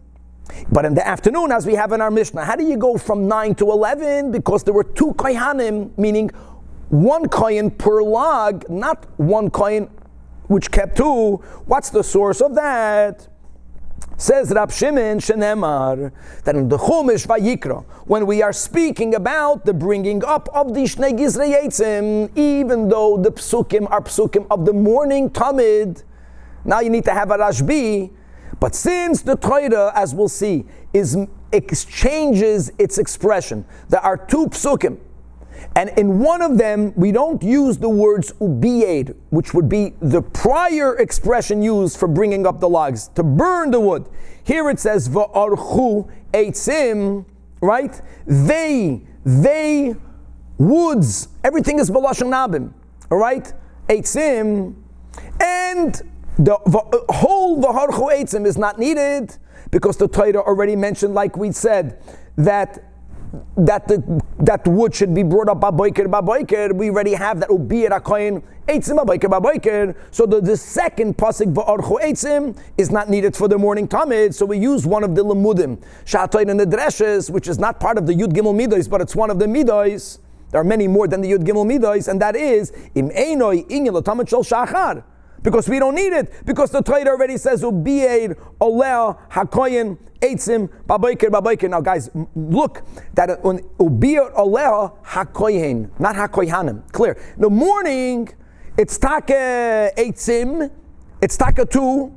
But in the afternoon, as we have in our Mishnah, how do you go from 9 to 11? Because there were two kohanim, meaning one kohen per log, not one kohen which kept two. What's the source of that? Says Rab Shimon Shenemar, that in the Chumash Vayikra, when we are speaking about the bringing up of the Shnei Gizrei Eitzim, even though the psukim are psukim of the morning Talmud, now you need to have a Rashbi, but since the Torah, as we'll see, exchanges its expression, there are two psukim, and in one of them, we don't use the words ubiyed, which would be the prior expression used for bringing up the logs, to burn the wood. Here it says, va'archu eitzim, right? They, woods, everything is b'lashon nabim, all right? Eitzim, and the whole va'archu eitzim is not needed, because the Torah already mentioned, like we said, that wood should be brought up baboiker. We already have that ubiyed akoyin eitzim baboiker. So the second pasuk va'archu eitzim is not needed for the morning tamid. So we use one of the lemudim shatoin and the dreshes, which is not part of the yud gimel midos, but it's one of the midos. There are many more than the yud gimel midos, and that is im einoi inyel tamid shel shachar. Because we don't need it. Because the Torah already says, Ubiyed, Oleh, HaKoyin, Eitzim, Babayker. Now guys, look, that Ubiyed, Oleh, HaKoyin, not HaKoyhanim. Clear. In the morning, it's Taka Eitzim, it's Taka 2,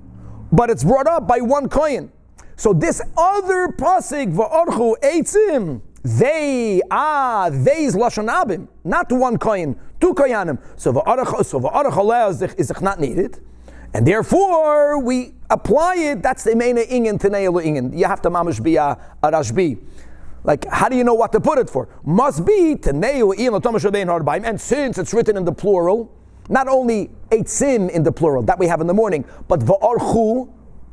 but it's brought up by one Koyin. So this other pasuk, Va'orchu, Eitzim, they is Lashon Abim, not one Koyin, two Koyanim. So Va'arach Oleh is not needed. And therefore, we apply it, that's the main Ingen, Tenei Ingen. You have to mamish be a Rashbi. Like, how do you know what to put it for? Must be Tenei Ingen, Tomash Bein Harbaim. And since it's written in the plural, not only Eitzim in the plural, that we have in the morning, but Va'archu,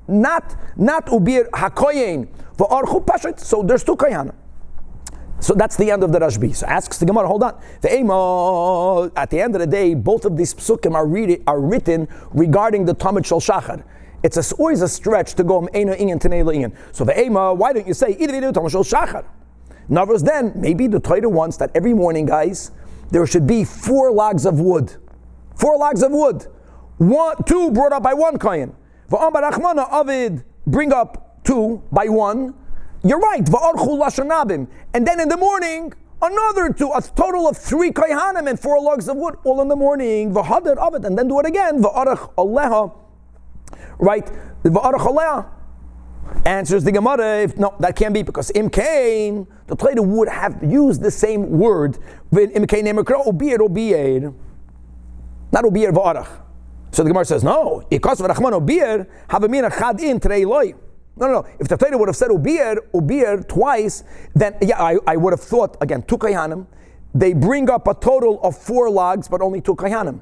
not Ubir HaKoyin, Va'archu Pashit. So there's two Koyanim. So that's the end of the Rashbi. So asks the Gemara, hold on. At the end of the day, both of these psukim are written regarding the Talmud Shel Shachar. It's always a stretch to go Eino Ingen Tenei Ingen. So why don't you say Talmud Shel Shachar? In other words, then maybe the Torah wants that every morning, guys, there should be 4 logs of wood. 4 logs of wood. 2 brought up by one kohen. V'amar Rachmana Avid bring up 2 by 1. You're right, va'archu lashonabim. And then in the morning, another 2, a total of 3 kohanim and 4 logs of wood, all in the morning, v'hadar avid, and then do it again, va'arach aleha, right, va'arach aleha. Answers the Gemara, no, that can't be, because imkain, the Torah would have used the same word, imkain nemakra, ubiyed, not ubiyed va'arach. So the Gemara says, no, ikas v'rachman ubiyed, havamina chad in terei loy. No. If the Torah would have said ubir twice, then I would have thought, again, 2 kohanim. They bring up a total of 4 logs, but only 2 kohanim.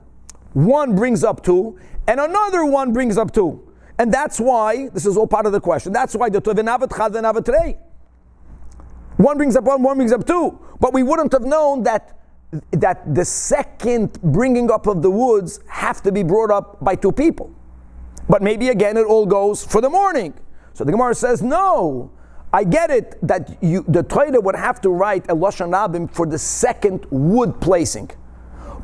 1 brings up 2, and another 1 brings up 2. And that's why, this is all part of the question, that's why the Tovenavet Chad and Avet Trei. 1 brings up 1 brings up 2. But we wouldn't have known that the second bringing up of the woods have to be brought up by 2 people. But maybe again it all goes for the morning. So the Gemara says, no, I get it that the Torah would have to write a Lashon Abim for the second wood placing.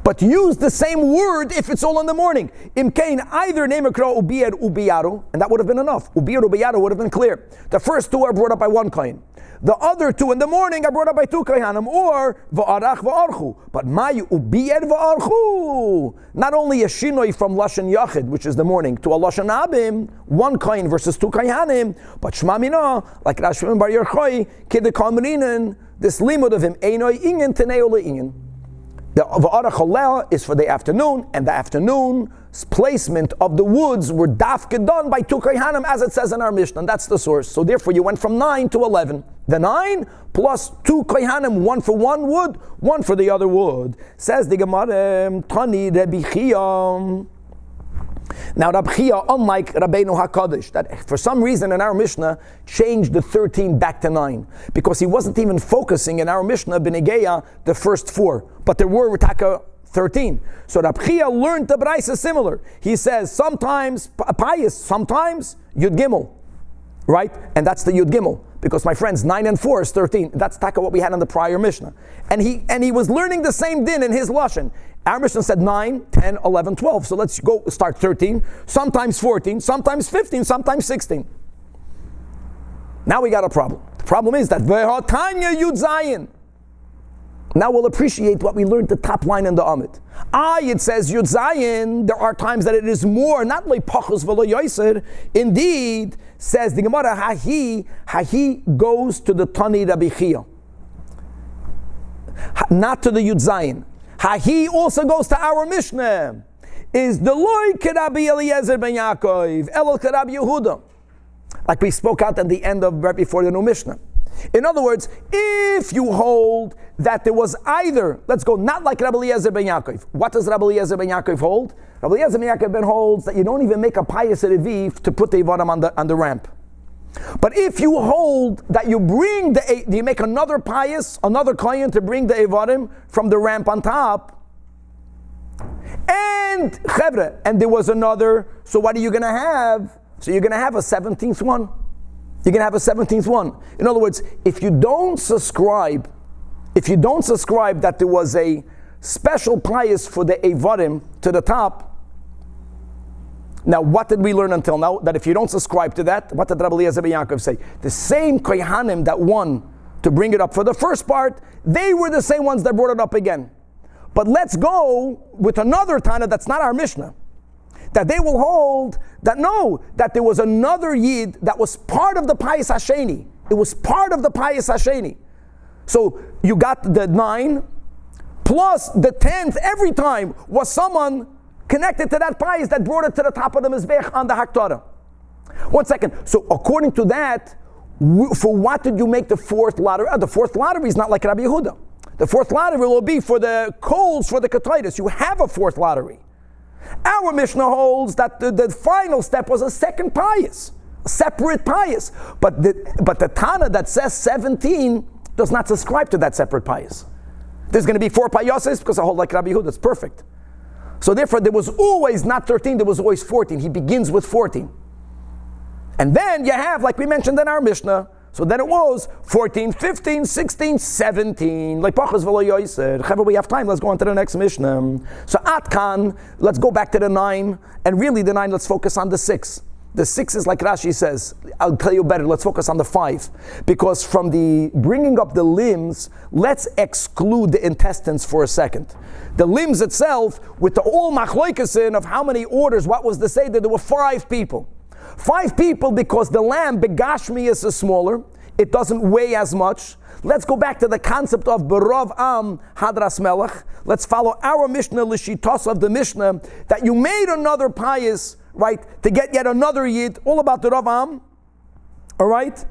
But use the same word if it's all in the morning. Imkain, either Nemakra Ubiyad Ubiyaru, and that would have been enough. Ubiyad Ubiyaru would have been clear. The first 2 are brought up by 1 kohen. The other 2 in the morning are brought up by 2 kohanim, or Va'arach Va'archu. But Mayu Ubiyad Va'archu. Not only a shinoi from Lashon Yachid, which is the morning, to a Lashon Abim, 1 kohen versus 2 kohanim, but Shema Mina, like Rashi Bar Yerchoi, Kid Kamrinen, this limud of him, Einoi Ingen Tenei Ingen. The Va'arach Oleh is for the afternoon, and the afternoon's placement of the woods were dafke done by 2 kohanim, as it says in our Mishnah, and that's the source. So therefore you went from 9 to 11. The 9 plus 2 kohanim, 1 for one wood, 1 for the other wood. Says the Gemara, Tani Rebbe Chia. Now Rabbi Chia, unlike Rabbeinu HaKadosh, that for some reason in our Mishnah changed the 13 back to 9, because he wasn't even focusing in our Mishnah B'negeya the first 4, but there were Taka 13. So Rabbi Chia learned the Braisa similar. He says sometimes pious, sometimes Yud Gimel, right? And that's the Yud Gimel, because my friends, 9 and 4 is 13. That's Taka what we had in the prior Mishnah. And he was learning the same din in his Lashon. Our Mishnah said 9, 10, 11, 12. So let's go start 13, sometimes 14, sometimes 15, sometimes 16. Now we got a problem. The problem is that Ve'hatanya Yud Zayin. Now we'll appreciate what we learned the top line in the Amid. It says Yud Zayin, there are times that it is more, not like Pachos V'lo Yoser. Indeed, says the Gemara, Hahi goes to the Tani Rabbi Chia, not to the Yud Zayin. He also goes to our Mishnah. Is the Loi K'Rabbi Eliezer ben Yaakov, Elul K'Rabbi Yehuda, like we spoke out at the end of right before the new Mishnah. In other words, if you hold that there was either, let's go not like Rabbi Eliezer ben Yaakov. What does Rabbi Eliezer ben Yaakov hold? Rabbi Eliezer ben Yaakov holds that you don't even make a pious reviv to put the Ivarim on the ramp. But if you hold that you you make another pious, another kohen to bring the Evarim from the ramp on top, and chevre, and there was another, so what are you going to have? So you're going to have a 17th one. You're going to have a 17th one. In other words, if you don't subscribe that there was a special pious for the Evarim to the top, Now, what did we learn until now? That if you don't subscribe to that, what did Rabbi Eliezer ben Yaakov say? The same kohanim that won to bring it up for the first part, they were the same ones that brought it up again. But let's go with another Tana that's not our Mishnah. That they will hold that no, that there was another Yid that was part of the Payis Hasheni. It was part of the Payis Hasheni. So you got the 9 plus the 10th every time was someone connected to that Payis that brought it to the top of the Mizbech on the Haktorah. 1 second. So according to that, for what did you make the fourth lottery? The fourth lottery is not like Rabbi Yehuda. The fourth lottery will be for the coals, for the Ketaitis. You have a fourth lottery. Our Mishnah holds that the final step was a second Payis, a separate Payis. But the Tana that says 17 does not subscribe to that separate Payis. There's going to be 4 Payases because I hold like Rabbi Yehuda. It's perfect. So therefore, there was always not 13, there was always 14. He begins with 14. And then you have, like we mentioned in our Mishnah, so then it was 14, 15, 16, 17. Like Pachas v'lo yoser. Chaver, we have time. Let's go on to the next Mishnah. So Atkan, let's go back to the 9. And really the 9, let's focus on the 6. The 6 is like Rashi says. I'll tell you better. Let's focus on the 5. Because from the bringing up the limbs, let's exclude the intestines for a second. The limbs itself, with the all machloikesin of how many orders, what was the say that there were 5 people. 5 people because the lamb, begashmius, is smaller. It doesn't weigh as much. Let's go back to the concept of Berav Am Hadras Melech. Let's follow our Mishnah, Lishitos of the Mishnah, that you made another Payis, right, to get yet another Yid, all about the Rav Am, all right?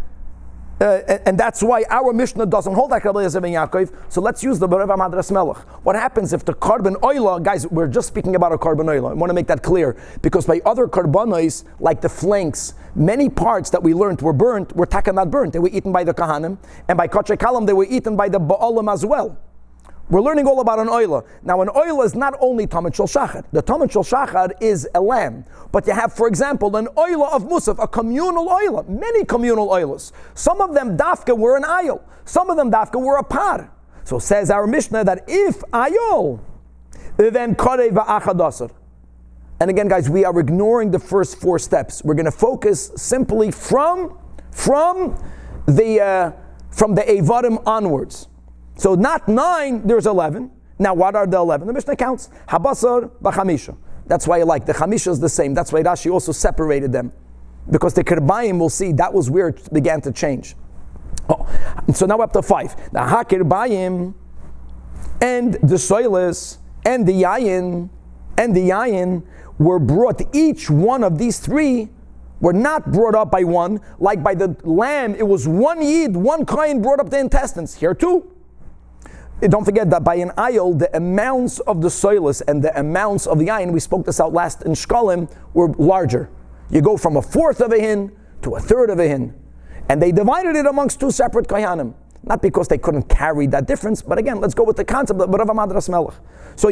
And that's why our Mishnah doesn't hold like Rabbi Eliezer ben Yaakov. So let's use the Berav Am Hadras Melech. What happens if the Korban Oila, guys, we're just speaking about a Korban Oila. I want to make that clear. Because by other Korbanos, like the flanks, many parts that we learned were burnt, were taka not burnt. They were eaten by the Kahanim. And by Koche Kalam, they were eaten by the Ba'alim as well. We're learning all about an oila. Now, an oila is not only Talmud Shel Shachar. The Talmud Shel Shachar is a lamb. But you have, for example, an oila of Musaf, a communal oila. Many communal oilas. Some of them dafka were an ayol. Some of them dafka were a par. So says our Mishnah that if ayol, then karei va'achadasar. And again, guys, we are ignoring the first 4 steps. We're going to focus simply from the Eivarim onwards. So not 9, there's 11. Now what are the 11? The Mishnah counts. Habasar b'chamisha. That's why I like the chamisha is the same. That's why Rashi also separated them. Because the kirbayim, we'll see, that was where it began to change. Oh, so now up to 5. The hakirbayim and the soilis and the yayin were brought, each one of these 3 were not brought up by one. Like by the lamb, it was 1 yid, 1 kohen brought up the intestines. Here 2. Don't forget that by an ayol, the amounts of the soilus and the amounts of the ayin, we spoke this out last in Shkolim, were larger. You go from 1/4 of a hin to 1/3 of a hin. And they divided it amongst 2 separate kohanim. Not because they couldn't carry that difference, but again, let's go with the concept of Berav Am Hadras Melech. So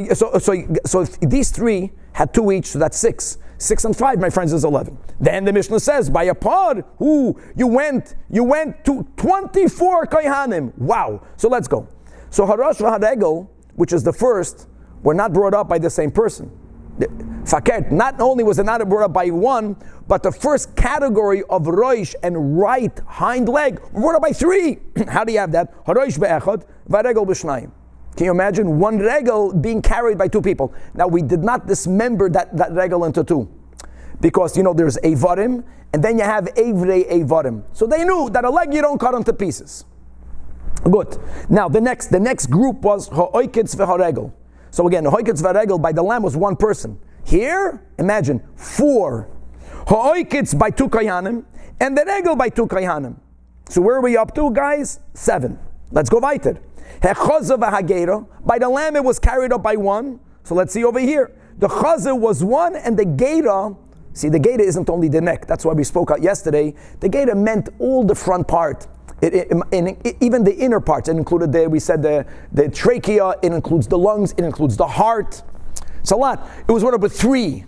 if these 3 had 2 each, so that's 6. 6 and 5, my friends, is 11. Then the Mishnah says, by a par, you went to 24 kohanim. Wow. So let's go. So Harash v'Haregel, which is the first, were not brought up by the same person. Fakert, not only was it not brought up by one, but the first category of Roish and right hind leg were brought up by 3. How do you have that? Harash be'echad, v'Haregel b'shnayim. Can you imagine 1 regel being carried by 2 people? Now we did not dismember that regel into 2. Because, there's Eivarim, and then you have Evrei Eivarim. So they knew that a leg you don't cut into pieces. Good. Now the next group was ha'oiketz v'haregel. So again, ha'oiketz v'haregel by the lamb was 1 person. Here, imagine 4. Ha'oiketz by 2 kohanim, and the regel by 2 kohanim. So where are we up to, guys? 7. Let's go weiter. Hechaza v'hagera. By the lamb it was carried up by 1. So let's see over here. The chaza was 1, and the gera. See, the gera isn't only the neck. That's why we spoke out yesterday. The gera meant all the front part. Even the inner parts. It included the trachea, it includes the lungs, it includes the heart. It's a lot. It was one of 3.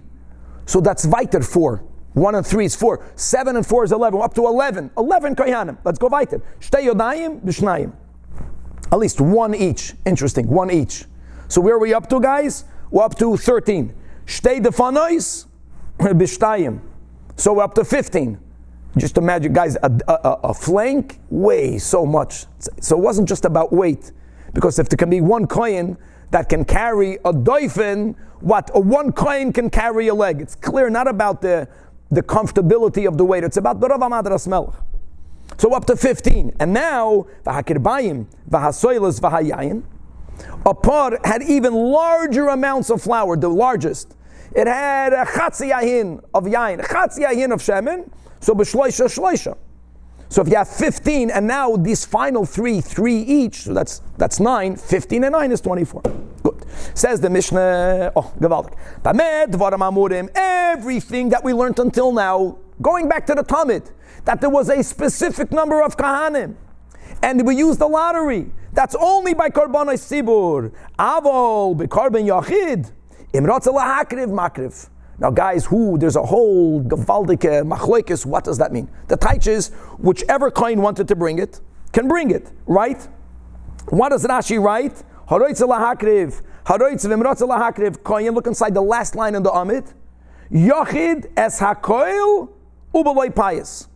So that's weiter 4. 1 and 3 is 4. 7 and 4 is 11. Up to 11. 11 kohanim. Let's go weiter. Shtei yodayim b'shnayim. At least 1 each. Interesting. 1 each. So where are we up to, guys? We're up to 13. Shtei defanois Bishtayim. So we're up to 15. Just imagine, guys, a flank weighs so much. So it wasn't just about weight. Because if there can be one kohen that can carry a doifen, one kohen can carry a leg. It's clear, not about the comfortability of the weight. It's about the Rav Amadras Melech. So up to 15. And now, v'hakirbayim, v'hasoilas, v'hayayin. A pot had even larger amounts of flour, the largest. It had a chatzi yahin of yayin, a chatzi yahin of shemen, so b'shloisha shloisha. So if you have 15, and now these final three each, so that's 9, 15 and 9 is 24. Good. Says the Mishnah, gewaltig. Everything that we learned until now, going back to the Talmud, that there was a specific number of kahanim, and we used the lottery. That's only by korbanos tzibur. Avol bekorban yachid imratz lahakriv makriv. Now, guys, there's a whole gewaldike machlokes. What does that mean? The taich is whichever kohen wanted to bring it can bring it, right? What does Rashi write? Haroitz lahakriv, haroitz v'imratz lahakriv. Kohen, look inside the last line in the Amid. Yachid es hakoil ubeloi payas.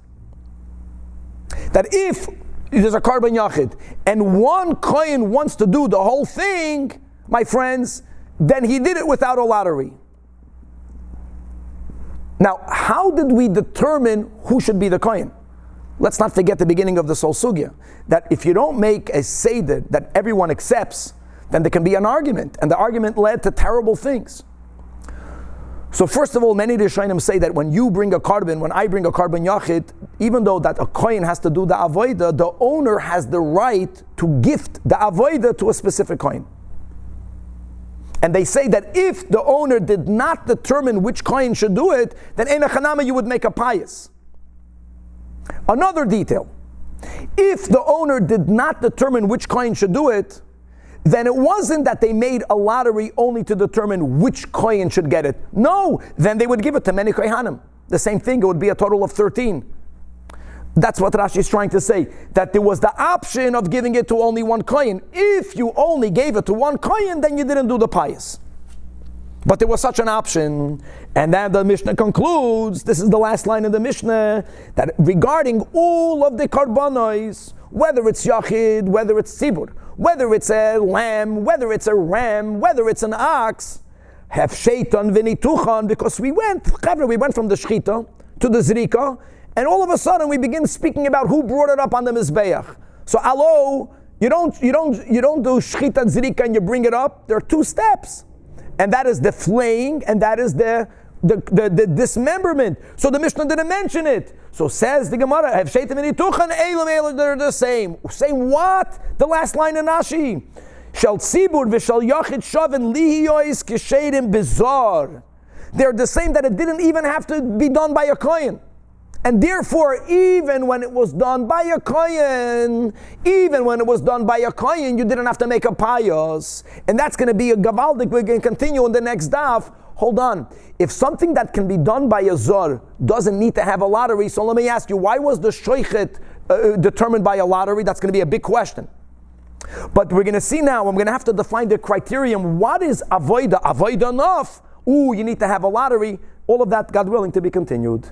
That if there's a korban yachid and one kohen wants to do the whole thing, my friends, then he did it without a lottery. Now, how did we determine who should be the kohen? Let's not forget the beginning of the Sol Sugya, that if you don't make a seder that everyone accepts, then there can be an argument, and the argument led to terrible things. So first of all, many Rishonim say that when you bring a korban, when I bring a korban yachid, even though that a kohen has to do the avodah, the owner has the right to gift the avodah to a specific kohen. And they say that if the owner did not determine which kohen should do it, then ein chanama you would make a pious. Another detail, if the owner did not determine which kohen should do it, then it wasn't that they made a lottery only to determine which kohen should get it. No, then they would give it to many kohanim. The same thing, it would be a total of 13. That's what Rashi is trying to say, that there was the option of giving it to only one kohen. If you only gave it to one kohen, then you didn't do the pious. But there was such an option, and then the Mishnah concludes, this is the last line of the Mishnah, that regarding all of the karbanos, whether it's yachid, whether it's tzibur, whether it's a lamb, whether it's a ram, whether it's an ox, have sheitan v'nituchan, because we went from the shchita to the zrika, and all of a sudden we begin speaking about who brought it up on the mizbeach. So alo, you don't do shchita zrika and you bring it up. There are 2 steps, and that is the flaying, and that is the dismemberment. So the Mishnah didn't mention it. So says the Gemara, have sheitim v'nituchan elam, they're the same. Same what? The last line in Rashi. Shel tzibur v'shel yachid shaven lihiyois k'sheitim bizar. They're the same, that it didn't even have to be done by a kohen. And therefore, even when it was done by a kohen, you didn't have to make a payos. And that's going to be a gavaldik. We're going to continue in the next daf. Hold on. If something that can be done by a zor doesn't need to have a lottery, so let me ask you, why was the shoichet determined by a lottery? That's going to be a big question. But we're going to see now, I'm going to have to define the criterion. What is avoida? Avoida enough? You need to have a lottery. All of that, God willing, to be continued.